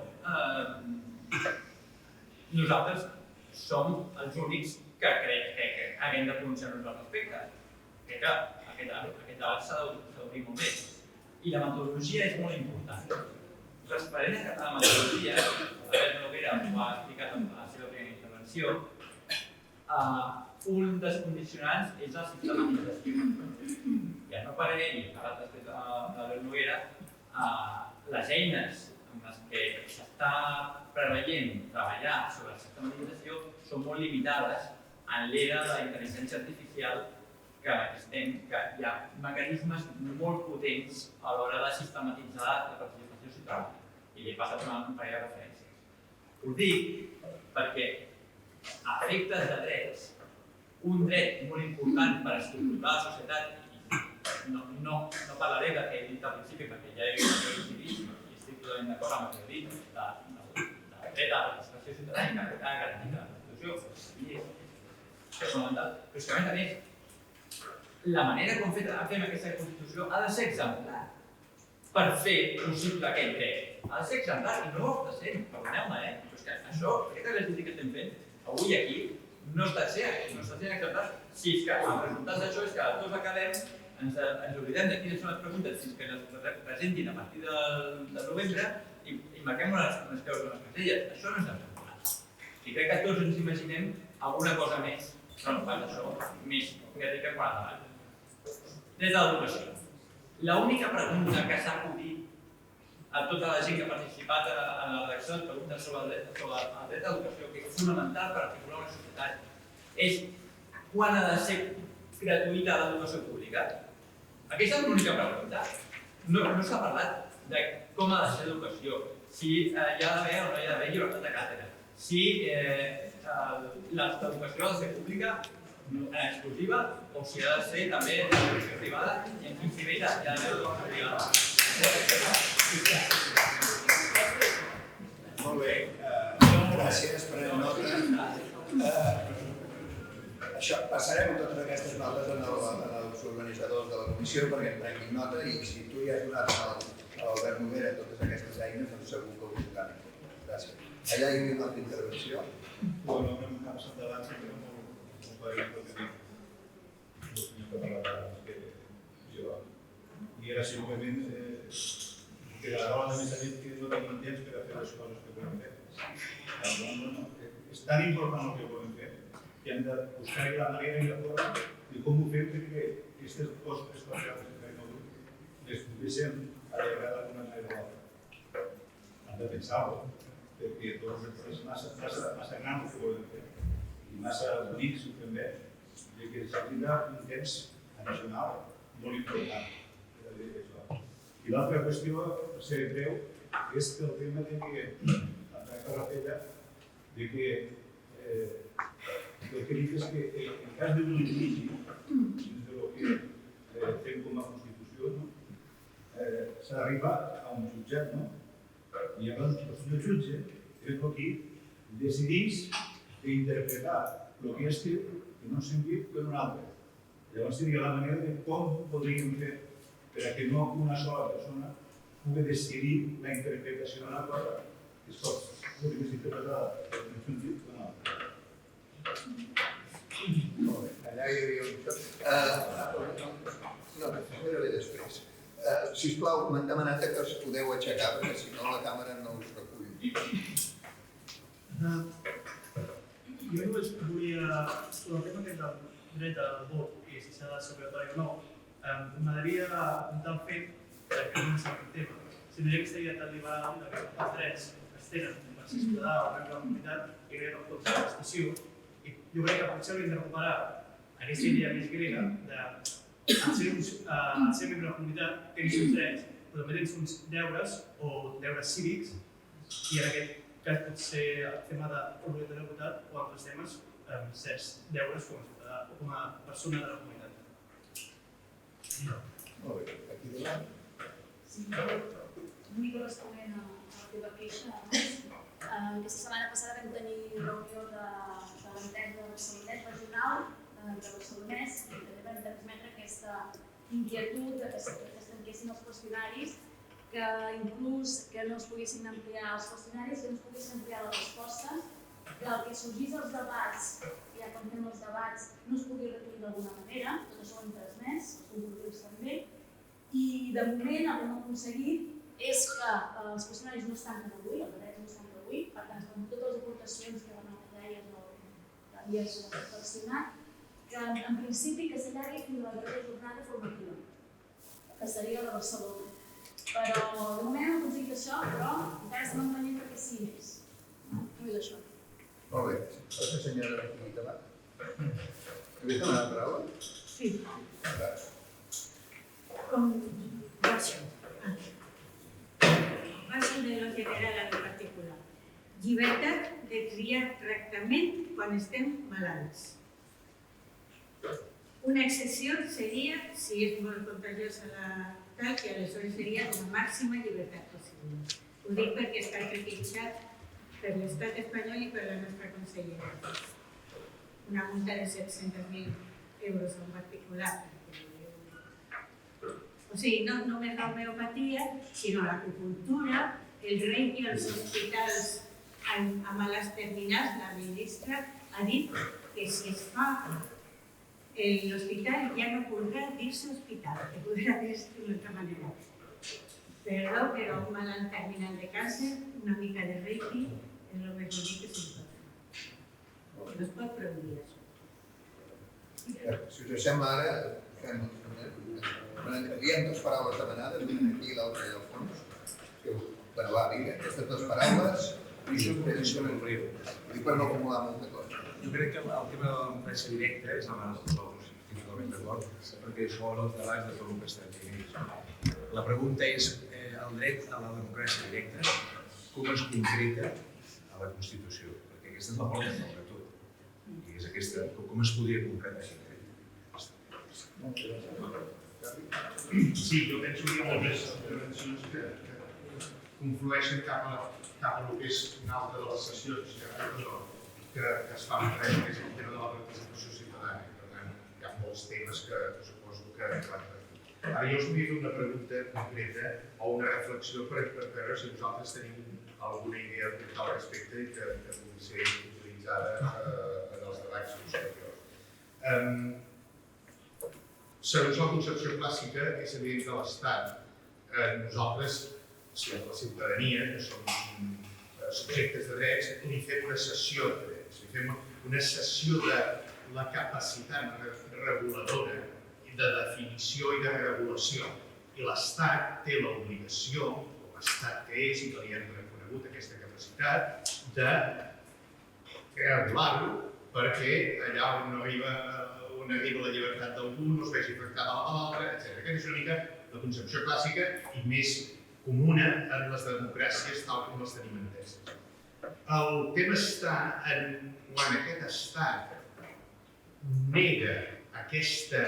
nosaltres som els únics que crec que haguem de pronunciar-nos al respecte. Crec que aquest debat s'ha d'obrir molt bé. I la metodologia és molt important. Referent a la metodologia, l'Albert Noguera ho ha explicat en la seva primera intervenció, un dels condicionants és la sistematització. Ja no per ell, ha parlat després de l'Albert Noguera, les eines amb les que s'està preveient treballar sobre la sistematització són molt limitades en l'era de la intel·ligència artificial que estem, que hi ha mecanismes molt potents a l'hora de sistematitzar la participació ciutadana. I li he passat un parell de referències. Ho dic perquè a efectes de drets, un dret molt important per estructurar la societat, no parlaré del que he dit al principi perquè ja he dit i estic totalment d'acord amb el que he dit, del dret a la participació ciutadana que ha garantit la Constitució, és fonamental. Però és que a més, la manera com fem aquesta Constitució ha de ser exemplar. per fer possible aquest dret. Ha de ser exemplar i no ho està sent, perdoneu-me, però és que això, aquest exercici que estem fent avui aquí, no està sent exemplar. Si és que el resultat d'això és que tots acabem, ens oblidem de quines són les preguntes fins que les presentin a partir del novembre i marquem unes creus en les caselles. Això no és exemplar. I crec que tots ens imaginem alguna cosa més, no pas això, més ètica quan endavant. Des de l'educació. L'única pregunta que s'ha acudit a tota la gent que ha participat en la redacció de preguntes sobre el dret a l'educació, que és fonamental per articular una societat, és quan ha de ser gratuïta l'educació pública? Aquesta és l'única pregunta. No s'ha parlat de com ha de ser l'educació, si hi ha d'haver o no hi ha d'haver llibertat de càtedra, si l'educació ha de ser pública exclusiva o si ha de ser també l'educació privada i en quin nivell hi ha d'haver l'educació privada. Molt bé, gràcies, prenem nota. Passarem totes aquestes notes als organitzadors de la comissió perquè en prenguin nota i si tu ja has donat a l'Albert Noguera totes aquestes eines, doncs segur que ho tindran. Gràcies. Allà hi havia una altra intervenció. Bueno, en camps endavant sempre molt clar el que dic el senyor que parlava que jo. I era simplement que la roda de més a dit que no tenim temps per a fer les coses que podem fer. És tan important el que podem fer que hem de buscar la manera i la forma de com ho fem perquè aquestes coses que fem avui les poguéssim allargar d'alguna manera o altra. Hem de pensar-ho, perquè és massa gran el que volem fer i massa bonics ho fem bé, i que s'ha tindrà un temps addicional molt important. I l'altra qüestió, per ser breu, és el tema de que, el que dic és que en cas d'un litigi, dins del que fem com a Constitució, s'ha d'arribar a un jutjat, i llavors el jutge és el que decideix d'interpretar el que és teu en un sentit o en un altre. Llavors seria la manera de com ho podríem fer perquè no una sola persona pugui decidir la interpretació d'una cosa que es pot interpretar en un sentit o en un altre. Molt bé, allà hi havia un... No, espera-li després. Sisplau, m'han demanat que us podeu aixecar perquè si no la càmera no us recull. Jo només volia, sobre el tema aquest del dret al vot i si s'ha de ser obligatori o no, m'agradaria apuntar el fet que no és aquest tema. Si no hi ha aquesta idea tan liberal que els drets es tenen per ser ciutadà o membre de la comunitat i crec que pot ser la prestació. I jo crec que potser hauríem de recuperar aquesta idea més grega de ser membre de la comunitat, tens uns drets, però també tens uns deures o deures cívics i en aquest cas pot ser el tema d'obligatorietat o altres temes certs deures com a ciutadà o com a persona de la comunitat. Molt bé, aquí davant. Sí, l'única responent a la teva queixa. Aquesta setmana passada vam tenir reunió de l'entesa de Barcelonès regional de Barcelonès i també vam transmetre aquesta inquietud que es tanquessin els qüestionaris, que inclús que no es poguessin ampliar els qüestionaris, que no es poguessin ampliar les respostes, que el que sorgís als debats, ja quan fem els debats, no es pugui recollir d'alguna manera, tot això ho hem transmès, els compromisos també, i de moment el que hem aconseguit és que els qüestionaris no estan per avui, els drets no estan per avui, per tant, amb totes les aportacions que Renata deia havies reflexionat, que en principi que s'allargui fins a la darrera jornada formativa, que seria la Barcelona. Però de moment hem aconseguit això, però encara estem empenyent perquè sí més. Només això. Molt bé. Gràcies, senyora Quintana. Havies demanat la paraula? Sí. Gràcies. Com paso de lo general a lo particular. Llibertat de triar tractament quan estem malalts. Una excepció seria, si és molt contagiosa la tal, que aleshores seria la màxima llibertat possible. Ho dic perquè està trepitjat per l'estat espanyol i per la nostra consellera. Una multa de 700.000 euros a un particular. O sigui, no només l'homeopatia, sinó l'acupuntura, el reiki als hospitals a males terminals. La ministra ha dit que si es fa l'hospital ja no podrà dir-se hospital, que podrà dir-se d'una altra manera. Perdó, però un malalt terminal de càncer, una mica de reiki, és el més bonic que se'n pot fer. No es pot produir això. Si us sembla ara, diem dues paraules demanades, una aquí i l'altra allà al fons. Bueno, va, vinga, aquestes dues paraules i després per no acumular molta cosa. Jo crec que el tema de la democràcia directa és el que estic totalment d'acord, perquè això obre els debats de tot el que estem dient. La pregunta és el dret a la democràcia directa, com es concreta a la Constitució, perquè aquesta és la porta de tot. I és aquesta, com es podria concretar aquest dret? Sí, jo penso que hi ha moltes intervencions que conflueixen cap a el que és una altra de les sessions que es fan en res, que és el tema de la participació ciutadana. Per tant, hi ha molts temes que suposo que han tractat. Ara jo us volia fer una pregunta concreta o una reflexió per veure si nosaltres tenim alguna idea al respecte i que pugui ser utilitzada en els debats posteriors. Segons la concepció clàssica, és evident que l'Estat, nosaltres, la ciutadania, que som subjectes de drets, li fem una cessió de drets, li fem una cessió de la capacitat reguladora de definició i de regulació. I l'Estat té l'obligació, l'Estat que és i que li hem reconegut aquesta capacitat, de regular-ho perquè allà on arriba la llibertat d'algú no es vegi afectada a l'altre, etc. Aquesta és una mica la concepció clàssica i més comuna en les democràcies tal com les tenim enteses. El tema està en quan aquest Estat nega aquesta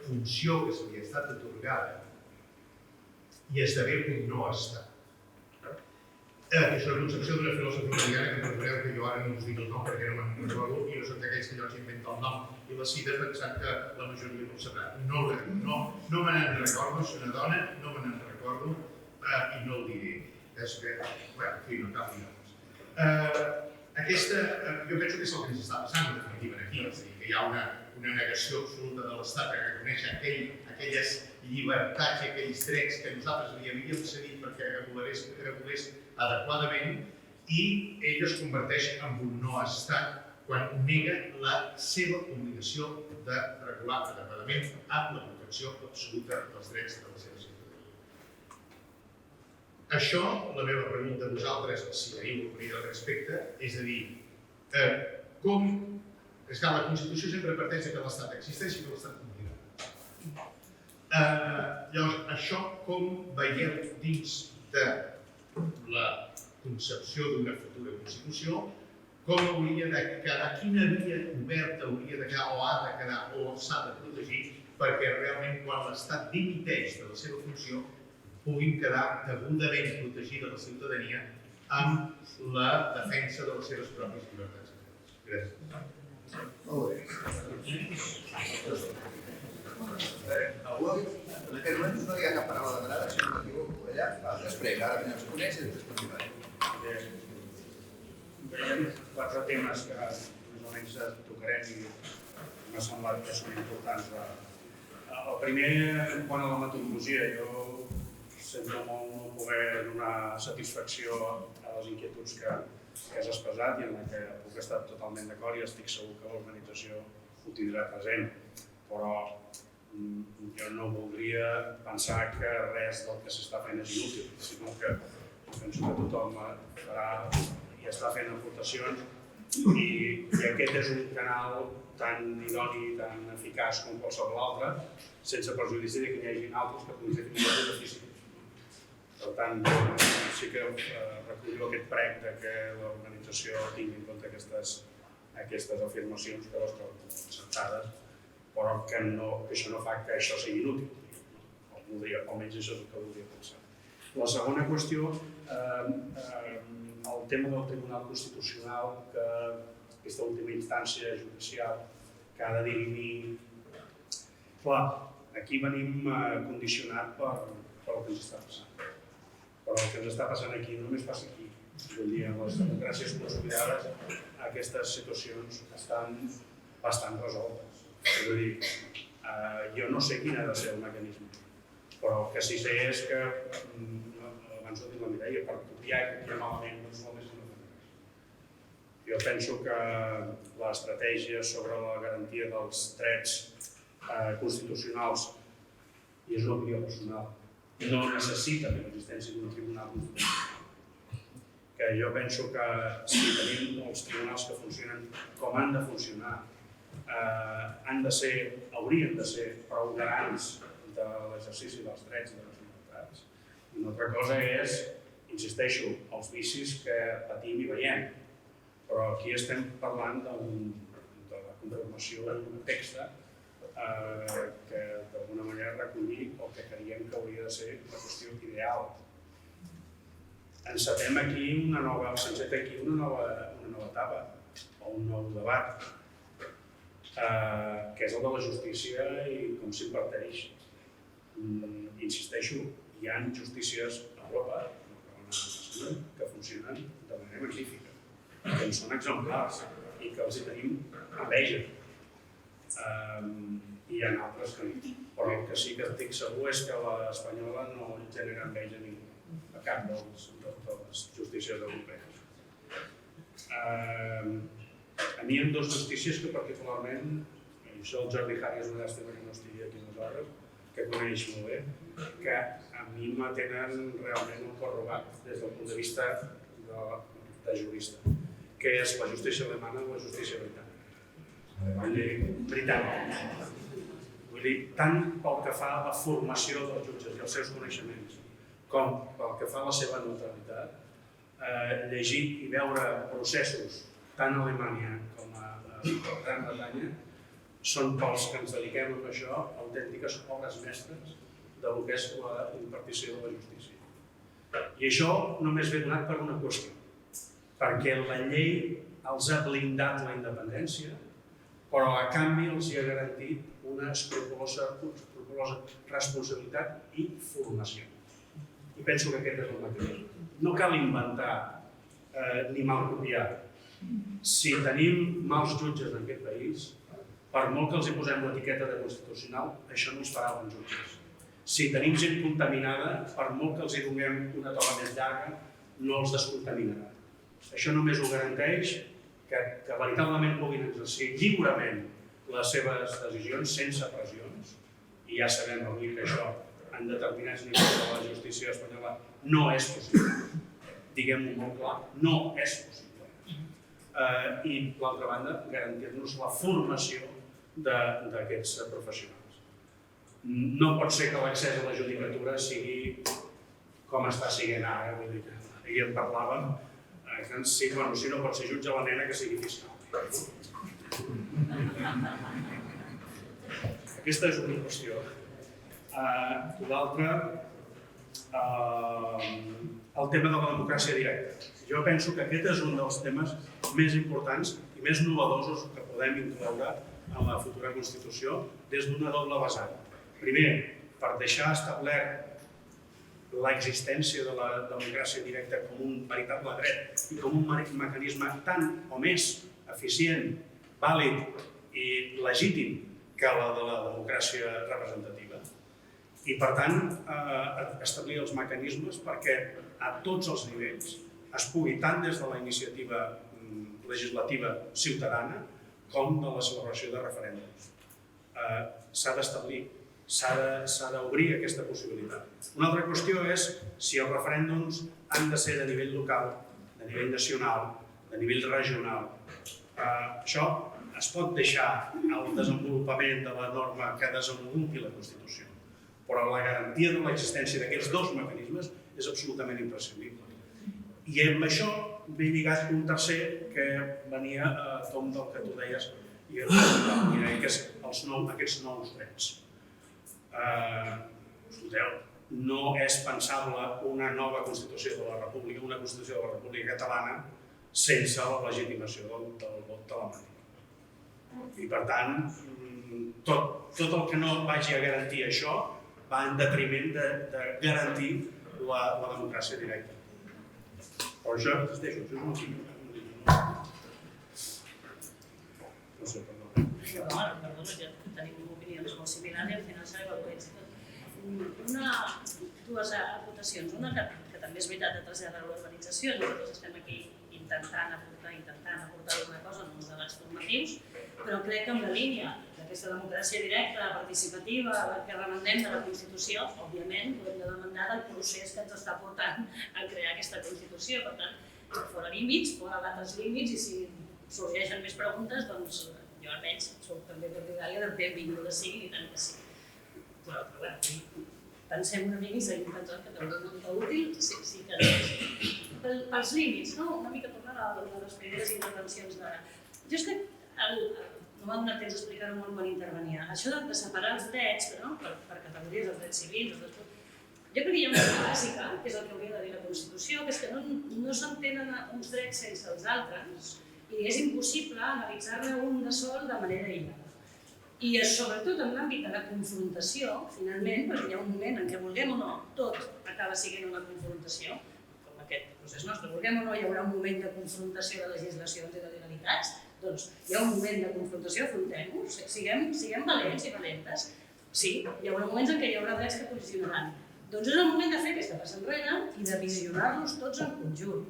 funció que se li ha estat atorgada i esdevé un no estat. És una concepció d'una filòsofa italiana que perdoneu que jo ara no us dic el nom perquè no me'n recordo i no soc d'aquells que llavors inventa el nom i la cita pensant que la majoria no ho sabrà. No me n'en recordo, és una dona, no me n'en recordo i no el diré. És que, en fi, no cal dir res. Aquesta, jo penso que és el que ens està passant en definitiva aquí, és a dir, que hi ha una negació absoluta de l'Estat que reconeix aquelles llibertats i aquells drets que nosaltres li havíem cedit perquè regulés adequadament i ell es converteix en un no estat quan nega la seva obligació de regular adequadament amb la protecció absoluta dels drets de la seva ciutadania. Això, la meva pregunta a vosaltres, si teniu una idea al respecte, és a dir, com... És que la Constitució sempre parteix que l'Estat existeix i que l'Estat complirà. Llavors, això com veieu dins de la concepció d'una futura Constitució, com hauria de quedar, quina via oberta hauria de quedar o ha de quedar o s'ha de protegir perquè realment quan l'Estat dimiteix de la seva funció puguin quedar degudament protegida la ciutadania amb la defensa de les seves pròpies llibertats. Gràcies. Molt bé. Algú en aquest moment no hi ha cap paraula demanada, si no m'equivoco, allà. Després, ara ens coneix i després continuarem. Veiem 4 temes que més o menys tocarem i m'ha semblat que són importants. El primer, quant a la metodologia, jo sento molt no poder donar satisfacció a les inquietuds que has expressat i en la que puc estar totalment d'acord i estic segur que l'organització ho tindrà present. Però jo no voldria pensar que res del que s'està fent és inútil, sinó que penso que tothom farà i està fent aportacions i aquest és un canal tan idoni, tan eficaç com qualsevol altre, sense perjudici que n'hi hagi altres que puguin ser fins i tot deficients. Per tant, sí que recollo aquest prec que l'organització tingui en compte aquestes afirmacions que les trobo acceptades, però que això no fa que això sigui inútil. Almenys això és el que voldria pensar. La segona qüestió, el tema del Tribunal Constitucional, que aquesta última instància judicial que ha de dirimir... Clar, aquí venim condicionat per el que ens està passant. Però el que ens està passant aquí no només passa aquí. Vull dir, en les democràcies consolidades aquestes situacions estan bastant resoltes. És a dir, jo no sé quin ha de ser el mecanisme, però el que sí sé és que, abans ho he dit la Mireia, per copiar i copiar malament no és molt més no fer res. Jo penso que l'estratègia sobre la garantia dels drets constitucionals, i és una opinió personal, no necessita l'existència d'un tribunal constitucional. Que jo penso que si tenim els tribunals que funcionen com han de funcionar, haurien de ser prou garants de l'exercici dels drets i de les llibertats. Una altra cosa és, insisteixo, els vicis que patim i veiem. Però aquí estem parlant de la conformació d'un text que d'alguna manera recollir el que creiem que hauria de ser la qüestió ideal. Encetem aquí una nova etapa o un nou debat, que és el de la justícia i com s'imparteix. Insisteixo, hi ha justícies a Europa que funcionen de manera magnífica, que en són exemplars i que els hi tenim enveja. Hi ha altres que no, però el que sí que estic segur és que l'espanyola no genera enveja a ningú, a cap de les justícies europees. A mi hi ha dues justícies que particularment, i això el Jordi Jari és una llàstima que no estigui aquí aleshores, que coneix molt bé, que a mi me tenen realment un cor robat des del punt de vista de jurista, que és la justícia alemana i la justícia britànica. Vull dir, tant pel que fa a la formació dels jutges i els seus coneixements, com pel que fa a la seva neutralitat, llegir i veure processos tant a Alemanya com a Gran Bretanya són pels que ens dediquem a això autèntiques obres mestres del que és la impartició de la justícia. I això només ve donat per una qüestió, perquè la llei els ha blindat la independència, però a canvi els hi ha garantit una escrupolosa responsabilitat i formació. I penso que aquest és el mecanisme. No cal inventar ni mal copiar. Si tenim mals jutges en aquest país, per molt que els hi posem l'etiqueta de constitucional, això no els farà bons jutges. Si tenim gent contaminada, per molt que els hi donem una toga més llarga, no els descontaminarà. Això només ho garanteix que veritablement puguin exercir lliurement les seves decisions sense pressions, i ja sabem avui que això en determinats nivells de la justícia espanyola no és possible. Diguem-ho molt clar, no és possible. I, d'altra banda, garantir-nos la formació d'aquests professionals. No pot ser que l'accés a la judicatura sigui com està sent ara, vull dir que ahir en parlàvem, si no pot ser jutge la nena, que sigui fiscal. Aquesta és una qüestió. L'altra, el tema de la democràcia directa. Jo penso que aquest és un dels temes més importants i més novedosos que podem incloure en la futura Constitució des d'una doble vessant. Primer, per deixar establert l'existència de la democràcia directa com un veritable dret i com un mecanisme tant o més eficient, vàlid i legítim que la de la democràcia representativa. I, per tant, establir els mecanismes perquè a tots els nivells es pugui, tant des de la iniciativa legislativa ciutadana com de la celebració de referèndums. S'ha d'establir, s'ha d'obrir aquesta possibilitat. Una altra qüestió és si els referèndums han de ser de nivell local, de nivell nacional, de nivell regional. Això es pot deixar al desenvolupament de la norma que desenvolupi la Constitució, però la garantia de l'existència d'aquests dos mecanismes és absolutament imprescindible. I amb això ve lligat un tercer que venia a tom del que tu deies i que és aquests nous drets. Escolteu, no és pensable una nova Constitució de la República, una Constitució de la República Catalana, sense la legitimació del vot telemàtic. I per tant, tot el que no vagi a garantir això va en detriment de garantir la democràcia directa. Però això existeix, això és una opinió. No sé, perdó. Perdona, que tenim opinions molt similars i al final serà igual. Dues aportacions. Una que també és veritat de traslladar a l'organització. Nosaltres estem aquí intentant aportar alguna cosa en uns debats formatius, però crec que en la línia d'aquesta democràcia directa, participativa, que remandem de la Constitució, òbviament, ho hem de demandar del procés que ens està portant a crear aquesta Constitució. Per tant, fora límits, fora d'altres límits, i si sorgeixen més preguntes, doncs jo almenys soc també partidària de benvinguda sigui, i tant que sí. Però, pensem una mica i seguim pensant que també és molt útil, sí que és. Pels límits, no? Una mica tornant a les primeres intervencions d'ara. Jo és que no m'ha donat temps d'explicar-ho molt quan intervenia. Això de separar els drets per categories, els drets civils, jo crec que hi ha una cosa bàsica, que és el que hauria de dir la Constitució, que és que no s'entenen uns drets sense els altres i és impossible analitzar-ne un de sol de manera aïllada. I sobretot en l'àmbit de la confrontació, finalment, perquè hi ha un moment en què vulguem o no, tot acaba sent una confrontació, com aquest procés nostre, vulguem o no, hi haurà un moment de confrontació de legislacions i de legalitats, doncs hi ha un moment de confrontació, afrontem-ho, siguem valents i valentes. Sí, hi haurà moments en què hi haurà drets que col·lisionaran. Doncs és el moment de fer aquesta passa enrere i de visionar-los tots en conjunt.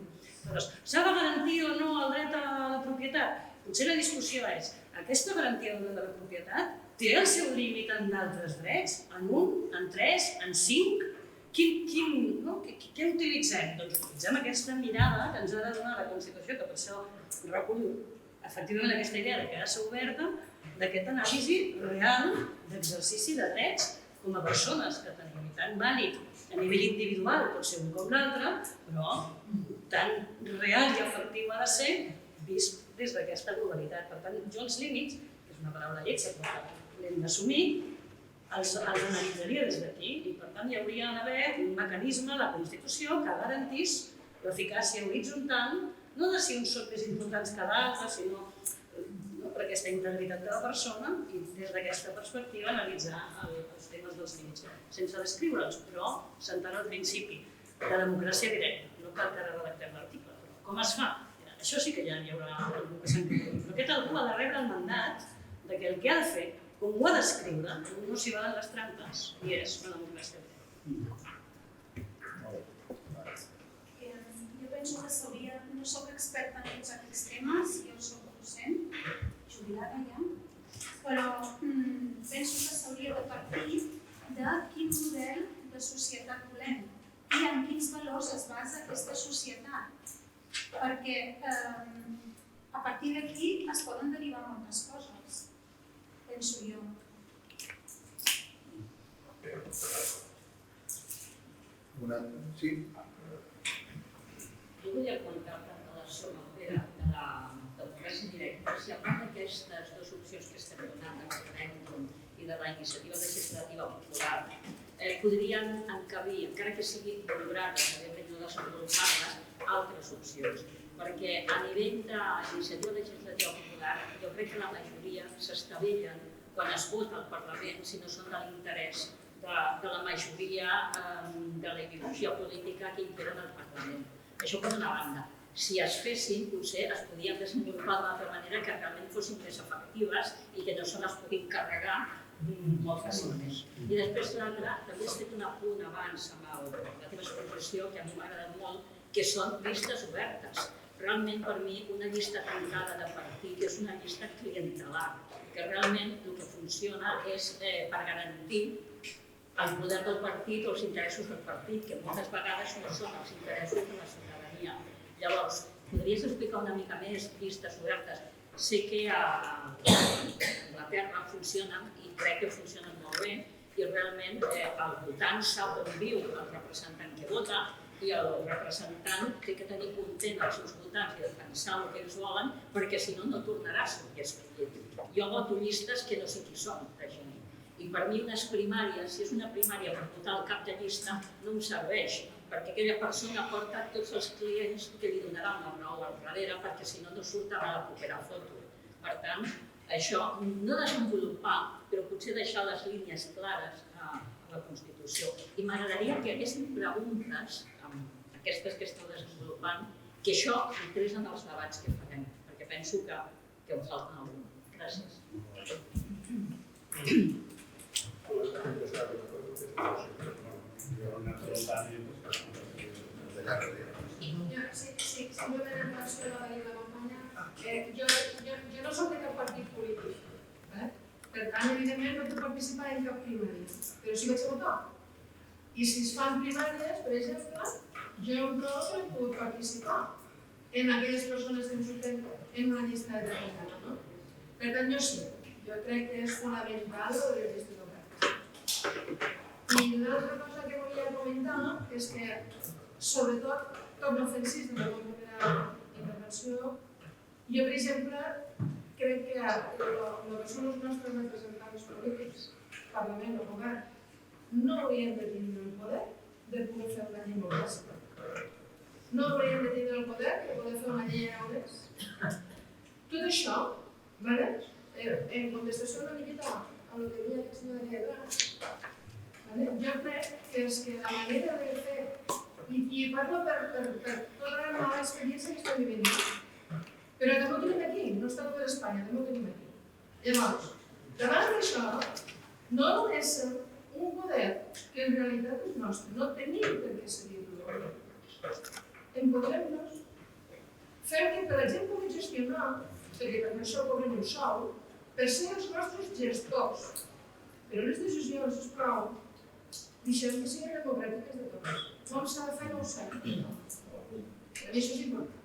S'ha de garantir o no el dret a la propietat? Potser la discussió és, aquesta garantia del dret a la propietat té el seu límit en d'altres drets? En un, en tres, en cinc? Què utilitzem? Doncs utilitzem aquesta mirada que ens ha de donar la Constitució, que per això recull efectivament aquesta idea de quedar-se oberta, d'aquesta anàlisi real d'exercici de drets com a persones que tenim, tan vàlid a nivell individual, pot ser un com l'altre, però tan real i efectiu ha de ser vist des d'aquesta globalitat. Per tant, jo els límits, que és una paraula lletja, però l'hem d'assumir, els analitzaria des d'aquí i per tant hi hauria d'haver un mecanisme a la Constitució que garantís l'eficàcia horitzontal, no de si uns són més importants que d'altres, sinó per aquesta integritat de la persona i des d'aquesta perspectiva analitzar els temes dels límits, sense descriure'ls, però sentant el principi de democràcia directa. No cal que ara redactem l'article, però com es fa? Això sí que ja hi haurà algú que s'encarregui. Però aquest algú ha de rebre el mandat de que el que ha de fer, com ho ha d'escriure, no s'hi valen les trampes, i és una democràcia directa. Jo penso que s'hauria, no soc experta en tots aquests temes, jo soc docent, jubilada ja, però penso que s'hauria de partir de quin model de societat volem i en quins valors es basa aquesta societat. Perquè a partir d'aquí es poden derivar moltes coses, penso jo. Sí? Jo volia comentar en relació amb el Pere de la democràcia directa, si a part d'aquestes dues opcions que estem donant, del referèndum i de la iniciativa legislativa popular, podrien encabir, encara que siguin valorades, evidentment no desenvolupar-les, altres opcions. Perquè a nivell d'iniciativa legislativa popular, jo crec que la majoria s'estavellen quan es vota al Parlament si no són de l'interès de la majoria de la ideologia política que impera en el Parlament. Això per una banda. Si es fessin, potser es podien desenvolupar d'una altra manera que realment fossin més efectives i que no se les puguin carregar molt fàcilment. I després l'altra, també has fet un apunt abans amb la teva explicació que a mi m'ha agradat molt, que són llistes obertes. Realment per mi una llista tancada de partit és una llista clientelar, que realment el que funciona és per garantir el poder del partit o els interessos del partit, que moltes vegades no són els interessos de la ciutadania. Llavors, podries explicar una mica més llistes obertes? Sé que a Anglaterra funcionen i crec que funcionen molt bé i realment el votant sap on viu el representant que vota i el representant té que tenir content els seus votants i defensar el que ells volen perquè si no, no tornarà a sortir escollit. Jo voto llistes que no sé qui són, de gent. I per mi unes primàries, si és una primària per votar el cap de llista, no em serveix, perquè aquella persona porta tots els clients que li donaran la raó al darrere, perquè si no, no surten a la propera foto. Per tant, això, no desenvolupar, però potser deixar les línies clares a la Constitució. I m'agradaria que haguessin preguntes, amb aquestes que esteu desenvolupant, que això entrés en els debats que farem, perquè penso que en falten alguns. Gràcies. Sí, simplement en relació a la llei de campanya, jo no soc de cap partit polític. Per tant, evidentment, no puc participar en cap primària, però sí que vaig a votar. I si es fan primàries, per exemple, jo em trobo que he pogut participar en aquelles persones que em surten en una llista de campanya. Per tant, jo sí. Jo crec que és fonamental el de les llistes obertes. I l'altra cosa que volia comentar és que, sobretot, com no fent sis de la meva primera intervenció, jo, per exemple, crec que el que són els nostres representants polítics, Parlament o Govern, no haurien de tindre el poder de poder fer una llei bàsica. No haurien de tindre el poder de poder fer una llei a hores. Tot això, en contestació una miqueta a el que deia aquest senyor de Lleida, jo crec que és que la manera de fer, i parlo per tota la mala experiència que estic vivint, però també ho tenim aquí, no està tot Espanya, també ho tenim aquí. Llavors, davant d'això, no només un poder que en realitat és nostre, no tenim per què seguir-lo. Empoderem-nos. Fem que, per exemple, pugui gestionar, perquè per això cobrem un sou, per ser els nostres gestors. Però les decisions, sisplau, deixem que siguin democràtiques de tots. Com s'ha de fer, no ho sé. Per mi això és important.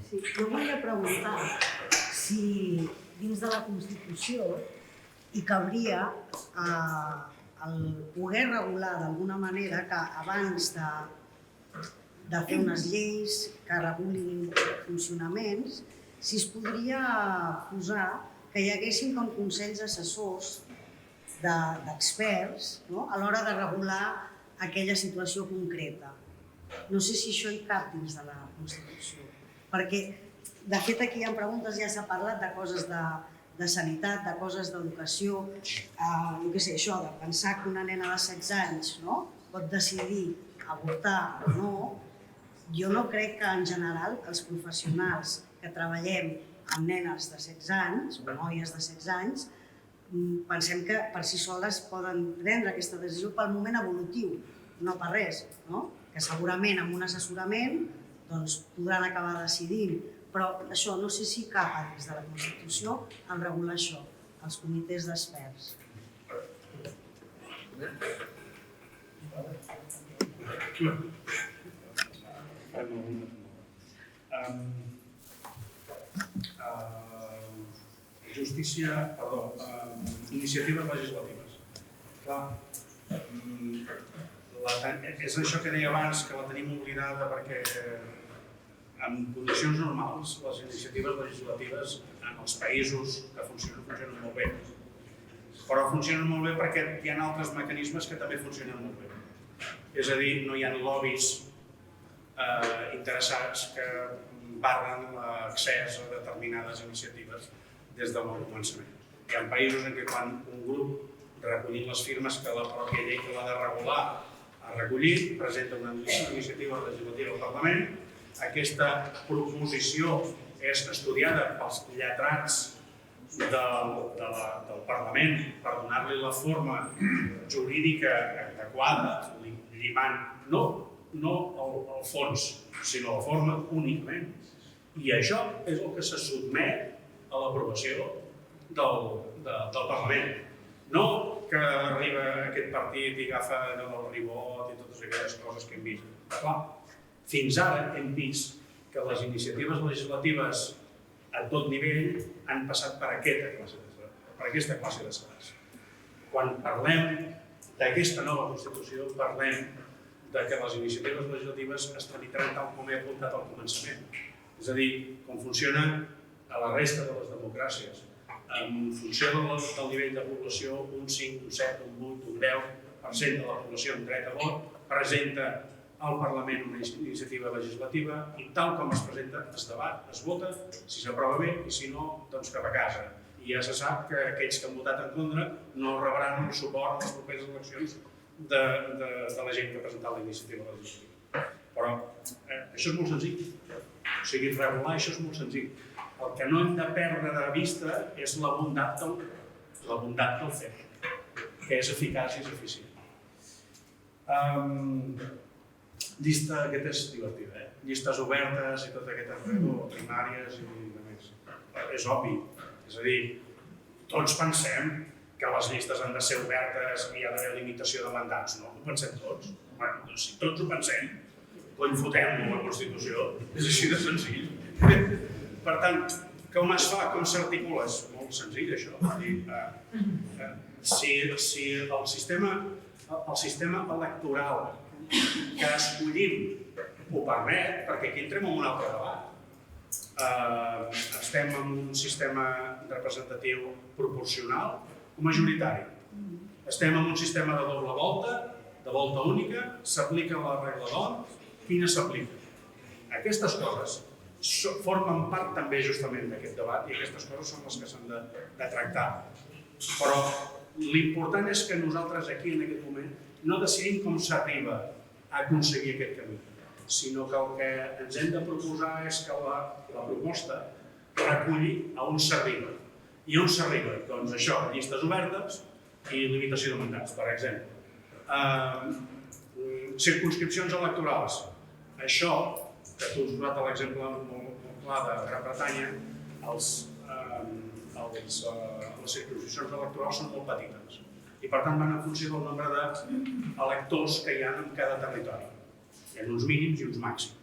Sí, jo volia preguntar si dins de la Constitució hi cabria el poder regular d'alguna manera que abans de fer unes lleis que regulin funcionaments, si es podria posar que hi haguessin com consells assessors d'experts a l'hora de regular aquella situació concreta. No sé si això hi cap dins de la Constitució, perquè de fet aquí hi ha preguntes, ja s'ha parlat de coses de sanitat, de coses d'educació, això, de pensar que una nena de 16 anys pot decidir avortar o no. Jo no crec que en general els professionals que treballem amb nenes de 16 anys o noies de 16 anys pensem que per si soles poden prendre aquesta decisió pel moment evolutiu, no per res, que segurament amb un assessorament podran acabar decidint, però això no sé si cap dins de la Constitució en regular això, els comitès d'experts. Iniciatives legislatives. Clar, és això que deia abans, que la tenim oblidada perquè en condicions normals les iniciatives legislatives en els països que funcionen molt bé. Però funcionen molt bé perquè hi ha altres mecanismes que també funcionen molt bé. És a dir, no hi ha lobbies interessats que barren l'accés a determinades iniciatives des del començament. Hi ha països en què quan un grup recollint les firmes que la pròpia llei que l'ha de regular ha recollit, presenta una iniciativa legislativa al Parlament, aquesta proposició és estudiada pels lletrats del Parlament per donar-li la forma jurídica adequada, llimant no el fons, sinó la forma únicament. I això és el que se sotmet a l'aprovació del Parlament. No que arriba aquest partit i agafa el ribot i totes aquelles coses que hem vist. Clar, fins ara hem vist que les iniciatives legislatives a tot nivell han passat per aquesta classe de serveis. Quan parlem d'aquesta nova Constitució, parlem que les iniciatives legislatives es tramitaran tal com he apuntat al començament. És a dir, com funciona a la resta de les democràcies. En funció del nivell de població, un 5, un 7, un 8, un 10% de la població amb dret a vot presenta al Parlament una iniciativa legislativa i tal com es presenta, es debat, es vota, si s'aprova bé i si no, doncs cap a casa. I ja se sap que aquells que han votat en contra no rebran el suport a les properes eleccions de la gent que ha presentat la iniciativa legislativa. Però això és molt senzill. O sigui, regular això és molt senzill. El que no hem de perdre de vista és la bondat del fet, que és eficaç i és eficient. Llista, aquest és divertida, llistes obertes i tot aquest arrego, primàries i demés. És obvi, és a dir, tots pensem que les llistes han de ser obertes i hi ha d'haver limitació de mandats, no? Ho pensem tots. Bueno, doncs si tots ho pensem, quan fotem la Constitució, és així de senzill. Per tant, com es fa, com s'articula? És molt senzill, això. Si el sistema electoral que escollim ho permet, perquè aquí entrem en un altre debat. Estem en un sistema representatiu proporcional o majoritari. Estem en un sistema de doble volta, de volta única, s'aplica la regla d'or, quina s'aplica? Aquestes coses formen part també justament d'aquest debat i aquestes coses són les que s'han de tractar. Però l'important és que nosaltres aquí en aquest moment no decidim com s'arriba a aconseguir aquest camí, sinó que el que ens hem de proposar és que la proposta reculli a on s'arriba. I on s'arriba? Doncs això, llistes obertes i limitació de mandats, per exemple. Circumscripcions electorals. Això, que tu has posat l'exemple molt clar de Gran Bretanya, les circumscripcions electorals són molt petites i per tant van en funció del nombre d'electors que hi ha en cada territori. Hi ha uns mínims i uns màxims.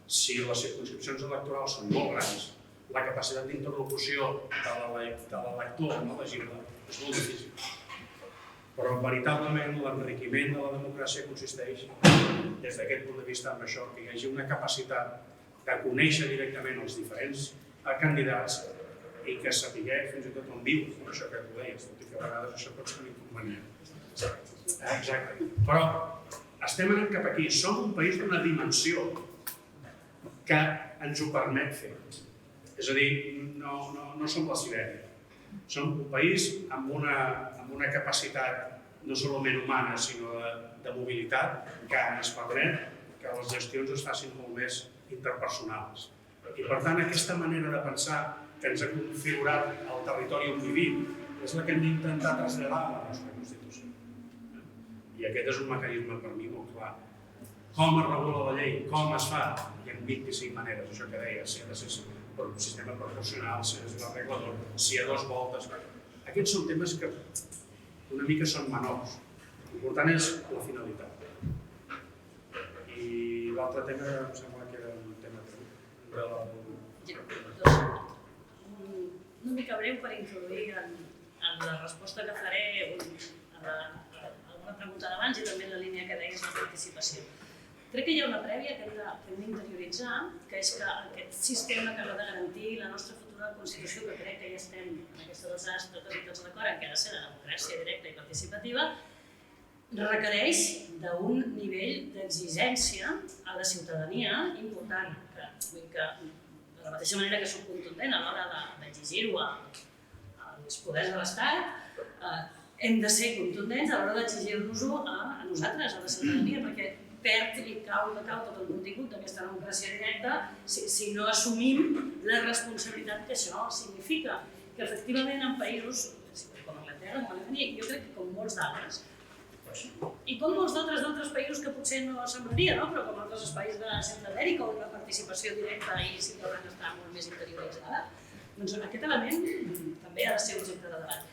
Si les circumscripcions electorals són molt grans, la capacitat d'interlocució de l'elector no elegible és molt difícil. Però veritablement l'enriquiment de la democràcia consisteix, des d'aquest punt de vista, en això, que hi hagi una capacitat de conèixer directament els diferents candidats i que sapiguem fins i tot on viu, això que tu deies, tot i que a vegades això pot ser un inconvenient. Exacte. Però estem anant cap aquí. Som un país d'una dimensió que ens ho permet fer. És a dir, no som la Sibèria. Som un país amb una capacitat no solament humana, sinó de mobilitat, que ens permet que les gestions es facin molt més interpersonals. I per tant, aquesta manera de pensar que ens ha configurat el territori on vivim és la que hem d'intentar traslladar a la nostra Constitució. I aquest és un mecanisme per mi molt clar. Com es regula la llei? Com es fa? Hi ha 25 maneres, això que deia, si ha de ser per un sistema proporcional, si és la regla d'or, si hi ha 2 voltes. Aquests són temes que una mica són menors. L'important és la finalitat. I l'altre tema em sembla que era un tema una mica breu per introduir en la resposta que faré a alguna pregunta d'abans i també en la línia que deies de participació. Crec que hi ha una prèvia que hem d'interioritzar, que és que aquest sistema que ha de garantir la nostra futura Constitució, que crec que ja estem en aquestes alçades totes i tots d'acord en que ha de ser la democràcia directa i participativa, requereix d'un nivell d'exigència a la ciutadania important, que de la mateixa manera que som contundent a l'hora d'exigir-ho als poders de l'Estat, hem de ser contundents a l'hora d'exigir-nos-ho a nosaltres, a la ciutadania, perquè perd i cau tot el contingut d'aquesta democràcia directa si no assumim la responsabilitat que això significa. Que efectivament en països com Anglaterra, com Alemanya, jo crec que com molts d'altres, i com molts d'altres països que potser no semblaria, però com altres espais de Centreamèrica on la participació directa i ciutadana està molt més interioritzada, doncs aquest element també ha de ser objecte de debat.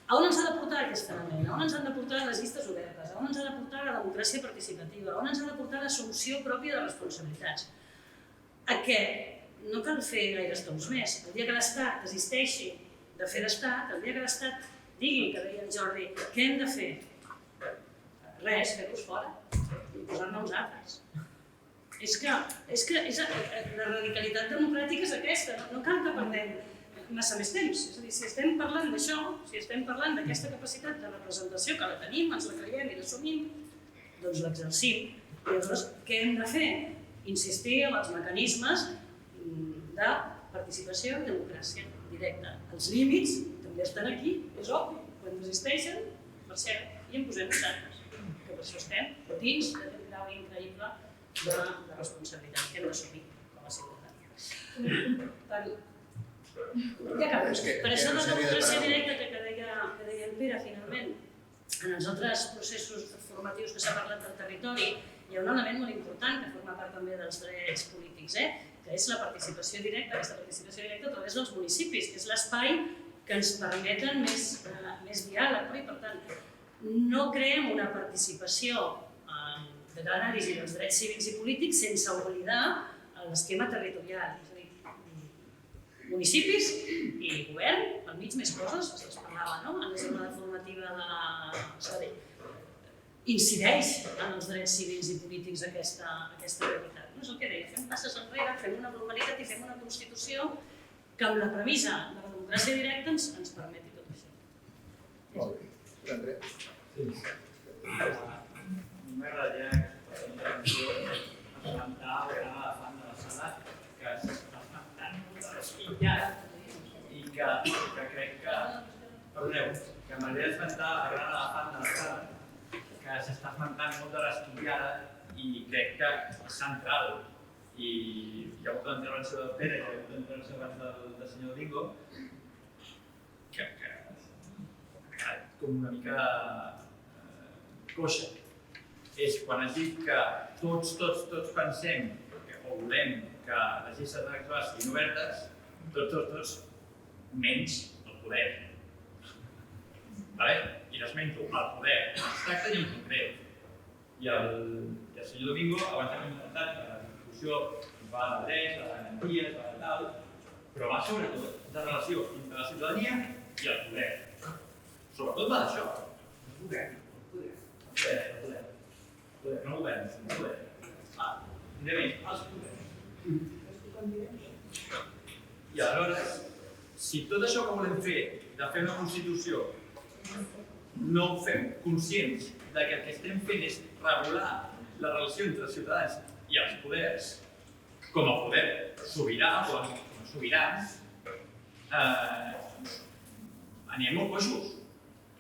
A on ens ha de portar aquest element? A on ens han de portar les llistes obertes? A on ens ha de portar la democràcia participativa? A on ens ha de portar l'assumpció pròpia de responsabilitats? A què no cal fer gaires temps més. El dia que l'Estat desisteixi de fer d'Estat, el dia que l'Estat digui, que deia en Jordi, què hem de fer? Res, fer-los fora i posar-ne uns altres. És que la radicalitat democràtica és aquesta, no cal que perdem massa més temps. És a dir, si estem parlant d'això, si estem parlant d'aquesta capacitat de representació que la tenim, ens la creiem i l'assumim, doncs l'exercim. I llavors, què hem de fer? Insistir en els mecanismes de participació i democràcia directa. Els límits també estan aquí, és obvi, quan existeixen, per cert, i en posem nosaltres, que per això estem dins d'aquest grau increïble de responsabilitat que hem d'assumir com a ciutadania. Ja acabo. Per això la democràcia directa que deia el Pere, finalment, en els altres processos formatius que s'ha parlat del territori, hi ha un element molt important que forma part també dels drets polítics, que és la participació directa, aquesta participació directa a través dels municipis, que és l'espai que ens permeten més diàleg. I, per tant, no creem una participació de l'anàlisi dels drets civils i polítics sense oblidar l'esquema territorial. És a dir, municipis i govern, al mig més coses, es parlava, no? En la jornada formativa de Sabadell. Incideix en els drets civils i polítics aquesta realitat. No és el que deia, fem passes enrere, fem una normalitat i fem una Constitució que amb la premissa de la democràcia directa ens permeti tot això. Molt bé. André? M'agradaria aquesta intervenció esmentar el gran elefant de la sala que s'està esmentant molt desquillat i que crec que... Perdoneu, que m'agradaria esmentar el gran elefant de la sala que s'està esmentant molt de l'esquillada i crec que és central. I hi ha hagut la intervenció del Pere, hi ha hagut la intervenció abans del senyor Domingo, que ha quedat com una mica coixa. És quan has dit que tots pensem o volem que les llistes electorals siguin obertes, tots, menys el poder. I l'esmento, el poder es tracta i en concret. I el senyor Domingo abans hem comentat que la discussió va de drets, de garanties, va de tal, però va sobretot de relació entre la ciutadania i el poder. Sobretot va d'això. El poder. No govern, el poder. Els poders. I aleshores, si tot això que volem fer, de fer una Constitució, no ho fem conscients que el que estem fent és regular la relació entre els ciutadans i els poders, com a poder sobirà o sobirans, anem molt coixos.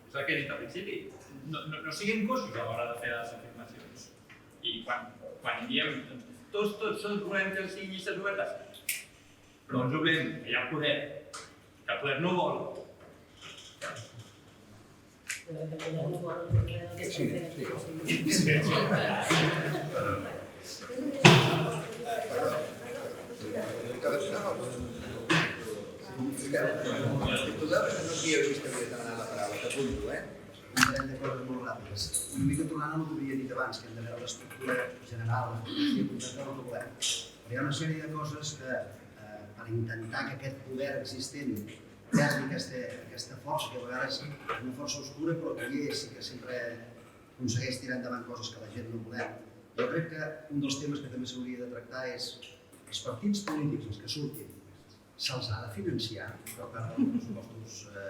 És el que he dit al principi. No siguem coixos a l'hora de fer les afirmacions. I quan diem tots volem que siguin llistes obertes, però ens oblidem que hi ha poder, que el poder no vol. No havia vist que havia demanat la paraula, t'apunto, Un parell de coses molt ràpides. Una mica tornant al que havia dit abans, que hem de veure l'estructura general, i concreta el que volem. Però hi ha una sèrie de coses que, per intentar que aquest poder existent perdi aquesta força, que a vegades és una força oscura, però que hi és i que sempre aconsegueix tirar endavant coses que la gent no volem. Jo crec que un dels temes que també s'hauria de tractar és els partits polítics, els que surtin, se'ls ha de financiar per part dels pressupostos de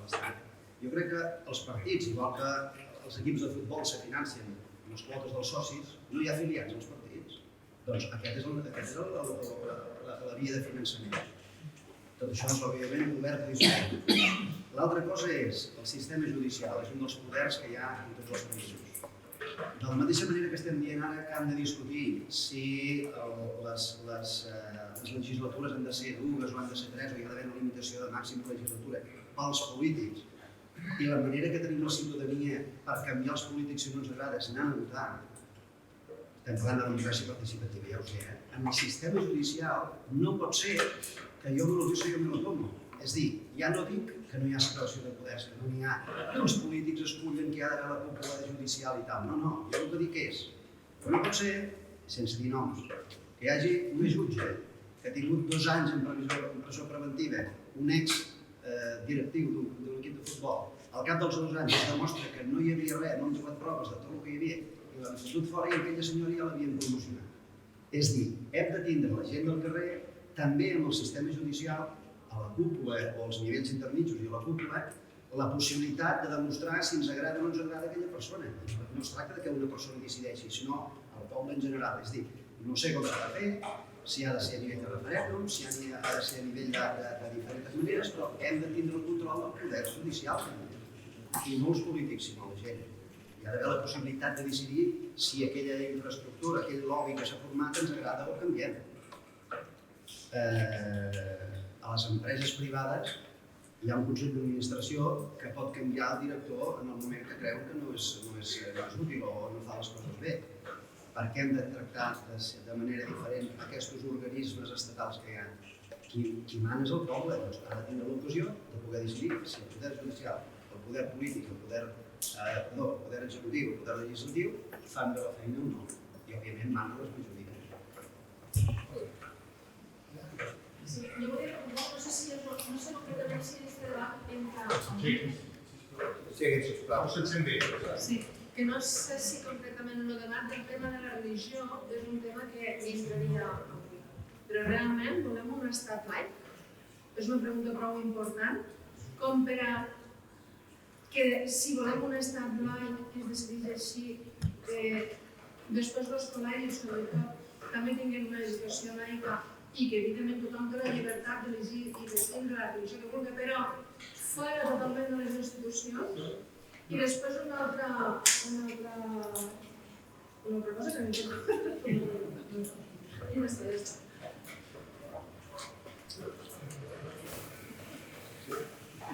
l'Estat. Jo crec que els partits, igual que els equips de futbol se financien amb les quotes dels socis, no hi ha afiliats als partits. Doncs aquesta és la via de finançament. Tot això és, òbviament, obert a discutir. L'altra cosa és el sistema judicial, és un dels poders que hi ha en tots els països. De la mateixa manera que estem dient ara que hem de discutir si les legislatures han de ser dues o han de ser tres, o hi ha d'haver una limitació de màxima legislatura pels polítics, i la manera que tenim la ciutadania per canviar els polítics si no ens agrada és anar a votar. Estem parlant de democràcia participativa, ja ho sé. En el sistema judicial no pot ser que jo me lo dic, jo me lo tomo. És dir, ja no dic que no hi ha separació de poders, que no n'hi ha, que els polítics escullen que hi ha d'haver la cúpula judicial i tal. No, jo el que dic és que no pot ser, sense dir noms, que hi hagi un jutge que ha tingut 2 anys en presó preventiva, un ex-directiu d'un equip de futbol, al cap dels 2 anys es demostra que no hi havia res, no han trobat proves de tot el que hi havia, i l'han fotut fora i aquella senyora ja l'havien promocionat. És dir, hem de tindre la gent del carrer, també amb el sistema judicial, a la cúpula o als nivells intermitjos i a la cúpula, la possibilitat de demostrar si ens agrada o no ens agrada aquella persona. No es tracta que una persona decideixi, sinó el poble en general. És a dir, no sé com s'ha de fer, si ha de ser a nivell de referèndum, si ha de ser a nivell de diferents maneres, però hem de tindre el control del poder judicial, i no els polítics, sinó la gent. Hi ha d'haver la possibilitat de decidir si aquella infraestructura, aquell lobby que s'ha format ens agrada o canviem. A les empreses privades hi ha un consell d'administració que pot canviar el director en el moment que creu que no és útil o no fa les coses bé. Per què hem de tractar de manera diferent aquests organismes estatals que hi ha? Qui mana és el poble, doncs ha de tindre l'ocasió de poder decidir si el poder judicial, el poder polític, el poder executiu, el poder legislatiu fan bé la feina o no. I òbviament manen les majories. Sí, jo volia preguntar, no sé concretament si és debat entre... Sí, sisplau. Sí, que no sé si concretament en el debat del tema de la religió és un tema que entraria avui. Però realment volem un estat laic? És una pregunta prou important com per a que si volem un estat laic que es decidís així, després els col·legis sobretot també tinguin una educació laica i que evidentment tothom té la llibertat d'elegir i d'estimar la religió que vulgui, però fora totalment de les institucions. I després una altra cosa que m'he dit.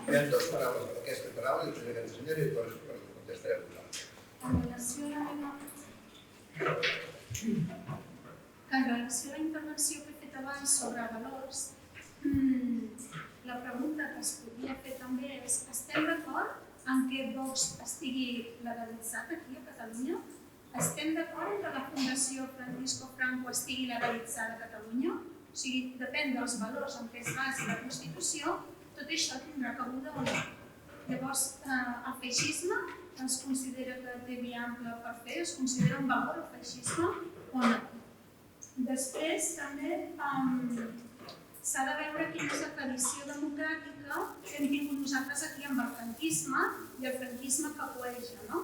Hi ha dues paraules per aquesta paraula i després aquesta senyora i després contestaré a vosaltres. En relació a la intervenció que he fet abans sobre valors, la pregunta que es podria fer també és: estem d'acord en que Vox estigui legalitzat aquí a Catalunya? Estem d'acord en que la Fundació Francisco Franco estigui legalitzada a Catalunya? O sigui, depèn dels valors en què es basi la Constitució, tot això tindrà cabuda o no. Llavors, el feixisme es considera que té via ampla per fer, es considera un valor el feixisme o no. Després, també s'ha de veure quina és la tradició democràtica que hem tingut nosaltres aquí amb el franquisme i el franquisme que coeja, no?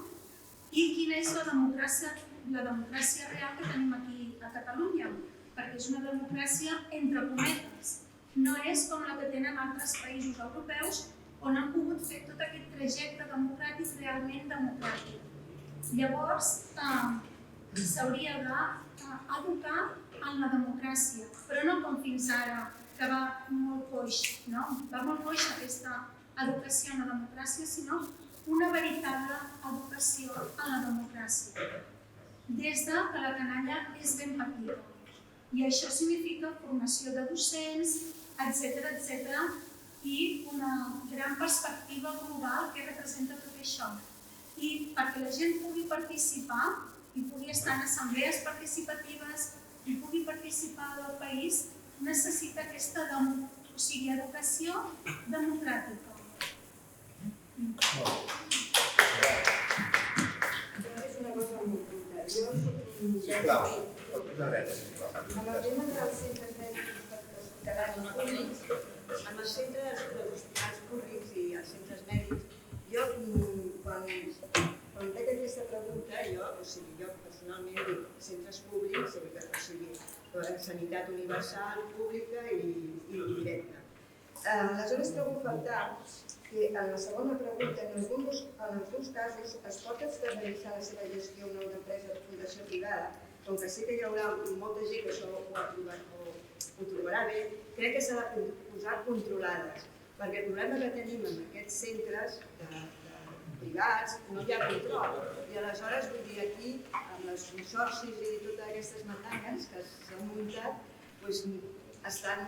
I quina és la democràcia real que tenim aquí a Catalunya, perquè és una democràcia entre cometes. No és com la que tenen altres països europeus on han pogut fer tot aquest trajecte democràtic realment democràtic. Llavors, s'hauria d'educar en la democràcia, però no com fins ara, que va molt coix, no? Va molt coix aquesta educació en la democràcia, sinó una veritable educació en la democràcia, des que la canalla és ben petita. I això significa formació de docents, etc., i una gran perspectiva global que representa tot això. I perquè la gent pugui participar i pugui estar en assemblees participatives i pugui participar del país, necessita aquesta educació democràtica. És una cosa molt curta. Sisplau, una dreta, sisplau. Amb el tema dels centres mèdics catalans públics, amb els centres públics i els centres mèdics, jo, quan veig aquesta pregunta, jo personalment dic centres públics, sanitat universal, pública i directa. Aleshores trobo a faltar que en la segona pregunta, en alguns casos, es pot externalitzar la seva gestió a una empresa de fundació privada, com que sé que hi haurà molta gent que això ho trobarà bé, crec que s'ha de posar controlades, perquè el problema que tenim en aquests centres privats no hi ha control. I aleshores, vull dir, aquí, amb els consorcis i totes aquestes matanyes que s'han muntat, estan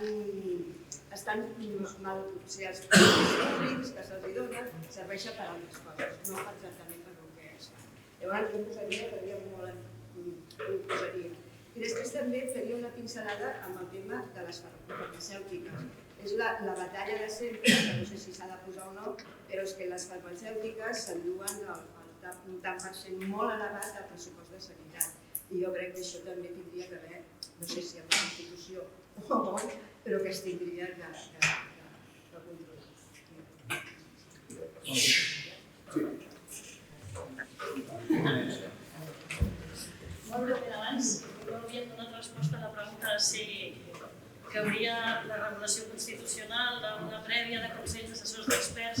mal, o sigui, els públics que se'ls donen serveixen per a altres coses, no exactament per el que es fa. Llavors, jo faria molt en posaria. I després també faria una pincelada amb el tema de les farmacèutiques. És la batalla de sempre, que no sé si s'ha de posar o no, però és que les farmacèutiques s'enduen un tant per cent molt elevat del pressupost de sanitat. I jo crec que això també tindria que haver, no sé si amb la Constitució o molt, però que es tindria que controlar. Molt breument abans, hauria la regulació constitucional d'una prèvia de consells assessors d'experts.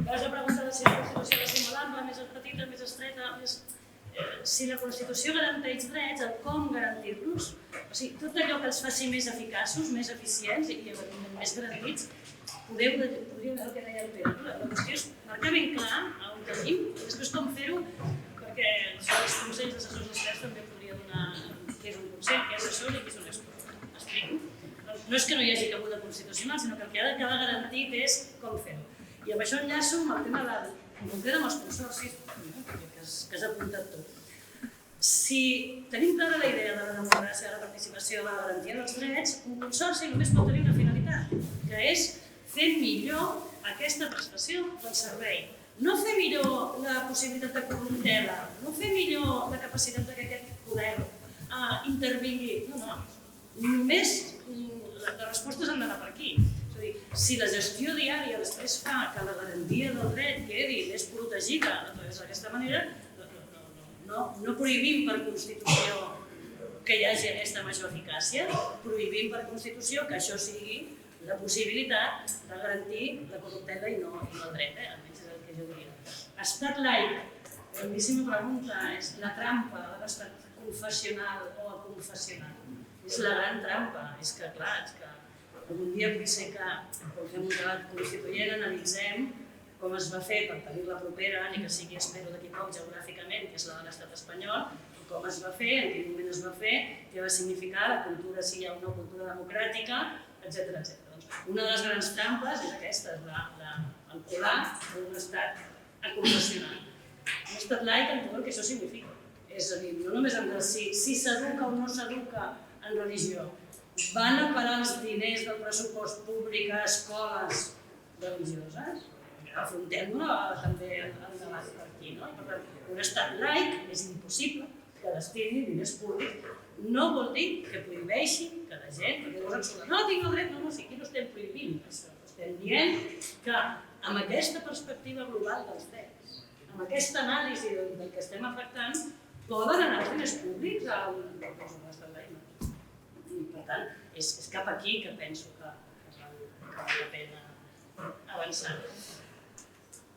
Llavors la pregunta de si la Constitució ha de ser molt ampla, més petita, més estreta, si la Constitució garanteix drets, el com garantir-los, o sigui, tot allò que els faci més eficaços, més eficients i evidentment més garantits, podríeu veure el que deia el Pere. La qüestió és marcar ben clar on tenim, i després com fer-ho, perquè els consells assessors d'experts també podria donar què és un consell, què és assessor i què és un expert. M'explico? No és que no hi hagi cabuda constitucional, sinó que el que ha de quedar garantit és com fer-ho. I amb això enllaço amb el tema en concret amb els consorcis, que has apuntat tu. Si tenim clara la idea de la democràcia, de la participació, de la garantia dels drets, un consorci només pot tenir una finalitat, que és fer millor aquesta prestació del servei. No fer millor la possibilitat de corruptela, no fer millor la capacitat que aquest poder intervingui. No. Només les respostes han d'anar per aquí. És a dir, si la gestió diària després fa que la garantia del dret quedi més protegida d'aquesta manera, no prohibim per Constitució que hi hagi aquesta major eficàcia, prohibim per Constitució que això sigui la possibilitat de garantir la corruptela i no el dret, almenys és el que jo diria. Estat laic, grandíssima pregunta, és la trampa de l'estat confessional o aconfessional. És la gran trampa, és que clar, algun dia potser que quan fem un debat constituent analitzem com es va fer per tenir-la propera, ni que sigui, espero, d'aquí poc geogràficament, que és la de l'estat espanyol, com es va fer, en quin moment es va fer, què va significar la cultura, si hi ha una cultura democràtica, etc. Una de les grans trampes és aquesta, el colar d'un estat aconfessional. Un estat laic en tot el que això significa. És a dir, no només en si s'educa o no s'educa en religió, van a parar els diners del pressupost públic a escoles religioses? Afrontem una vegada també el debat per aquí. Per tant, un estat laic és impossible que destini diners públics. No vol dir que prohibeixin que la gent, perquè llavors ens diuen, no, tinc el dret, no, sí, aquí no estem prohibint això. Estem dient que amb aquesta perspectiva global dels drets, amb aquesta anàlisi del que estem afectant, poden anar els diners públics a un estat laic. I per tant, és cap aquí que penso que val la pena avançar.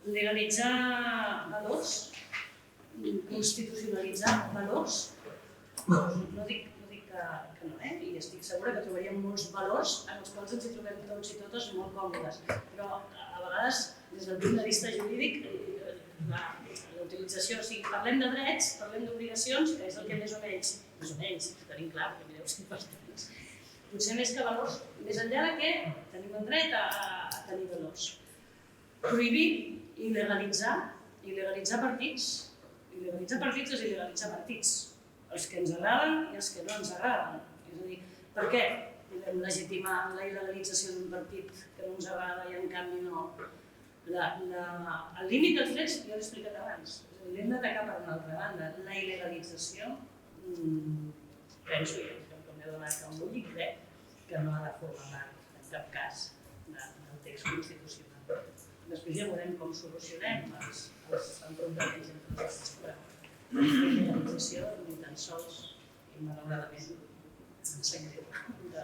Legalitzar valors, constitucionalitzar valors, no dic que no, i estic segura que trobaríem molts valors en els quals ens hi trobem tots i totes molt còmodes, però a vegades, des del punt de vista jurídic, la utilització, o sigui, parlem de drets, parlem d'obligacions, que és el que més o menys, tenim clar, perquè mireu si bastants. Potser més que valors, més enllà de què tenim el dret a tenir valors. Prohibir i legalitzar partits. I legalitzar partits és il·legalitzar partits. Els que ens agraden i els que no ens agraden. És a dir, per què podem legitimar la il·legalització d'un partit que no ens agrada i en canvi no? El límit dels drets, jo l'he explicat abans, l'hem d'atacar per una altra banda. La il·legalització, penso, com he donat que em vull, crec que no ha de formar part en cap cas del text constitucional. Després ja veurem com solucionem els enfrontaments entre els drets, però la il·legalització ni tan sols, i malauradament, ens agreu de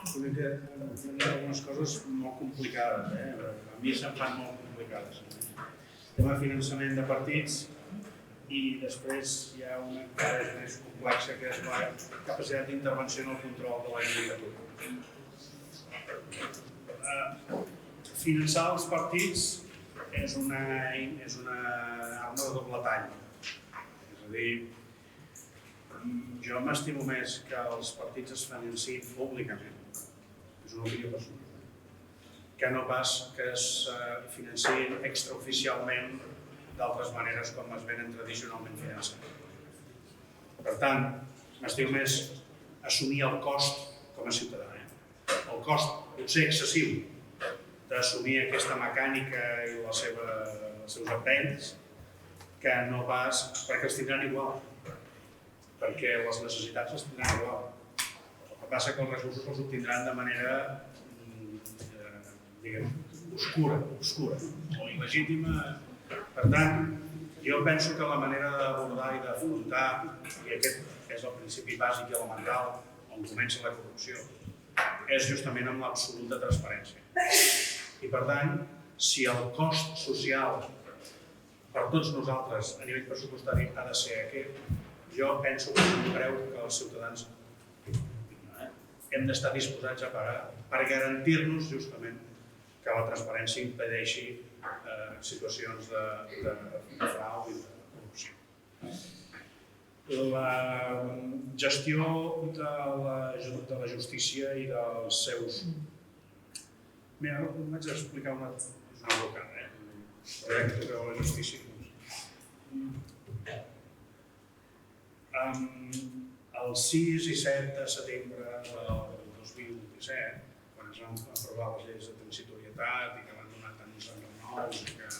Crec que hi ha algunes coses molt complicades, a mi se'm fan molt complicades. El tema de finançament de partits i després hi ha una encara més complexa que és la capacitat d'intervenció en el control de la judicatura. Finançar els partits és una arma de doble tall. És a dir, jo m'estimo més que els partits es financin públicament, és una opinió personal, que no pas que es financin extraoficialment d'altres maneres com es venen tradicionalment finançats. Per tant, m'estimo més assumir el cost com a ciutadà. El cost potser excessiu d'assumir aquesta mecànica i els seus apells, que no pas perquè els tindran igual, perquè les necessitats les tindran igual. El que passa que els recursos els obtindran de manera, diguem, obscura o il·legítima. Per tant, jo penso que la manera d'abordar i d'afrontar, i aquest és el principi bàsic i elemental on comença la corrupció és justament amb l'absoluta transparència. I per tant, si el cost social per tots nosaltres a nivell pressupostari ha de ser aquest, jo penso que és un preu que els ciutadans hem d'estar disposats a pagar per garantir-nos justament que la transparència impedeixi situacions de frau i de corrupció. La gestió de la justícia i dels seus... Mira, vaig explicar una brocada, projecte de la justícia. El 6 i 7 de setembre del 2017, quan es van aprovar les lleis de transitorietat i que van donar tants enrenous i que ha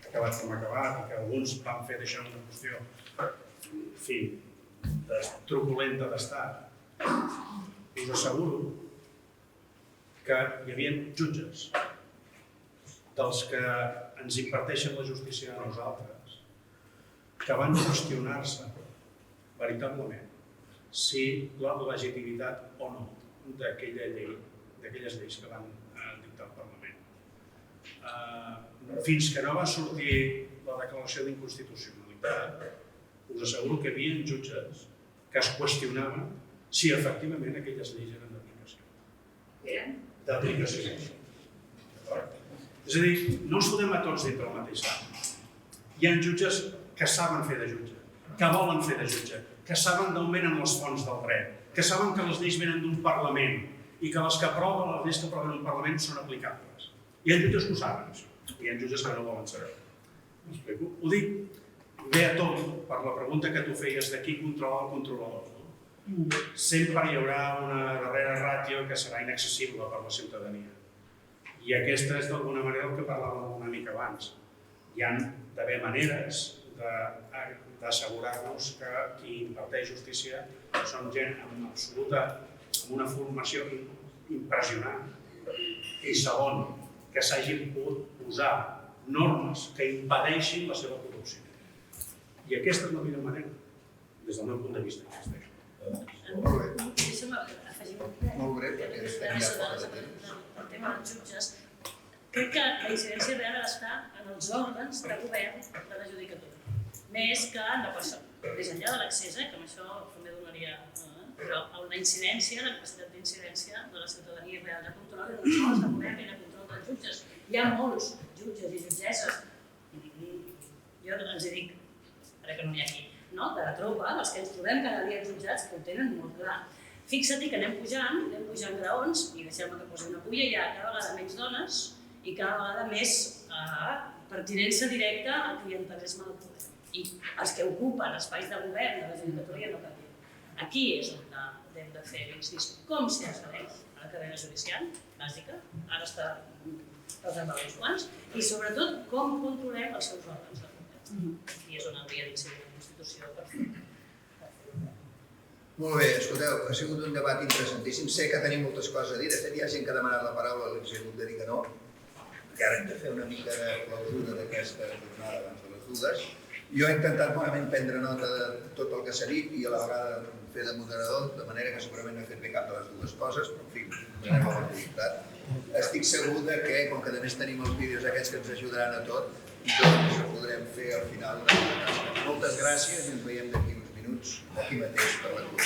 acabat com ha acabat i que alguns van fer d'això una qüestió, en fi, truculenta d'estat, us asseguro que hi havia jutges dels que ens imparteixen la justícia a nosaltres que van qüestionar-se veritablement si la legitimitat o no d'aquelles lleis que van dictar el Parlament. Fins que no va sortir la declaració d'inconstitucionalitat, us asseguro que hi havia jutges que es qüestionaven si efectivament aquelles lleis eren d'aplicació. Eren? D'aplicació. És a dir, no ens fotem a tots dintre el mateix sac. Hi ha jutges que saben fer de jutge, que volen fer de jutge, que saben d'on venen les fonts del dret, que saben que les lleis venen d'un Parlament i que les lleis que aproven un Parlament són aplicables. Hi ha jutges que ho saben, això. Hi ha jutges que no volen saber. M'explico? Ho dic bé a tot per la pregunta que tu feies de qui controla el controlador. Sempre hi haurà una darrera ràtio que serà inaccessible per la ciutadania. I aquesta és d'alguna manera el que parlàvem una mica abans. Hi ha d'haver maneres d'assegurar-nos que qui imparteix justícia són gent amb una formació impressionant. I segon, que s'hagin pogut posar normes que impedeixin la seva corrupció. I aquesta és la millor manera, des del meu punt de vista. Deixa'm afegir molt breu, perquè estem ja fora de temps. El tema dels jutges. Crec que la incidència real ha d'estar en els òrgans de govern de la judicatura. Més que en la persona. Més enllà de l'accés, que amb això també donaria... Però la incidència, la capacitat d'incidència de la ciutadania real de control i dels òrgans de govern i de control dels jutges. Hi ha molts jutges i jutgesses. Jo els dic, ara que no n'hi ha aquí, de la tropa, dels que ens trobem cada dia jutjats, que ho tenen molt clar. Fixa't que anem pujant graons, i deixeu-me que posi una pulla, hi ha cada vegada menys dones i cada vegada més pertinença directa al clientelisme del poder. I els que ocupen espais de govern de la judicatura ja no canvien. Aquí és on hem de fer l'incís. Com s'hi accedeix a la carrera judicial bàsica, ara està reservat uns quants, i sobretot com controlem els seus òrgans de poder. Aquí és on hauria d'incidir la Constitució per fer-ho. Molt bé, escolteu, ha sigut un debat interessantíssim. Sé que tenim moltes coses a dir, de fet hi ha gent que ha demanat la paraula i els he hagut de dir que no, que ara hem de fer una mica de clausura d'aquesta jornada abans de les dues. Jo he intentat bonament prendre nota de tot el que s'ha dit i a la vegada fer de moderador, de manera que segurament no he fet bé cap de les dues coses, però en fi, donem l'oportunitat. Estic segur que, com que a més tenim els vídeos aquests que ens ajudaran a tot, doncs podrem fer al final una tasca. Moltes gràcies i ens veiem d'aquí uns minuts aquí mateix per la cura.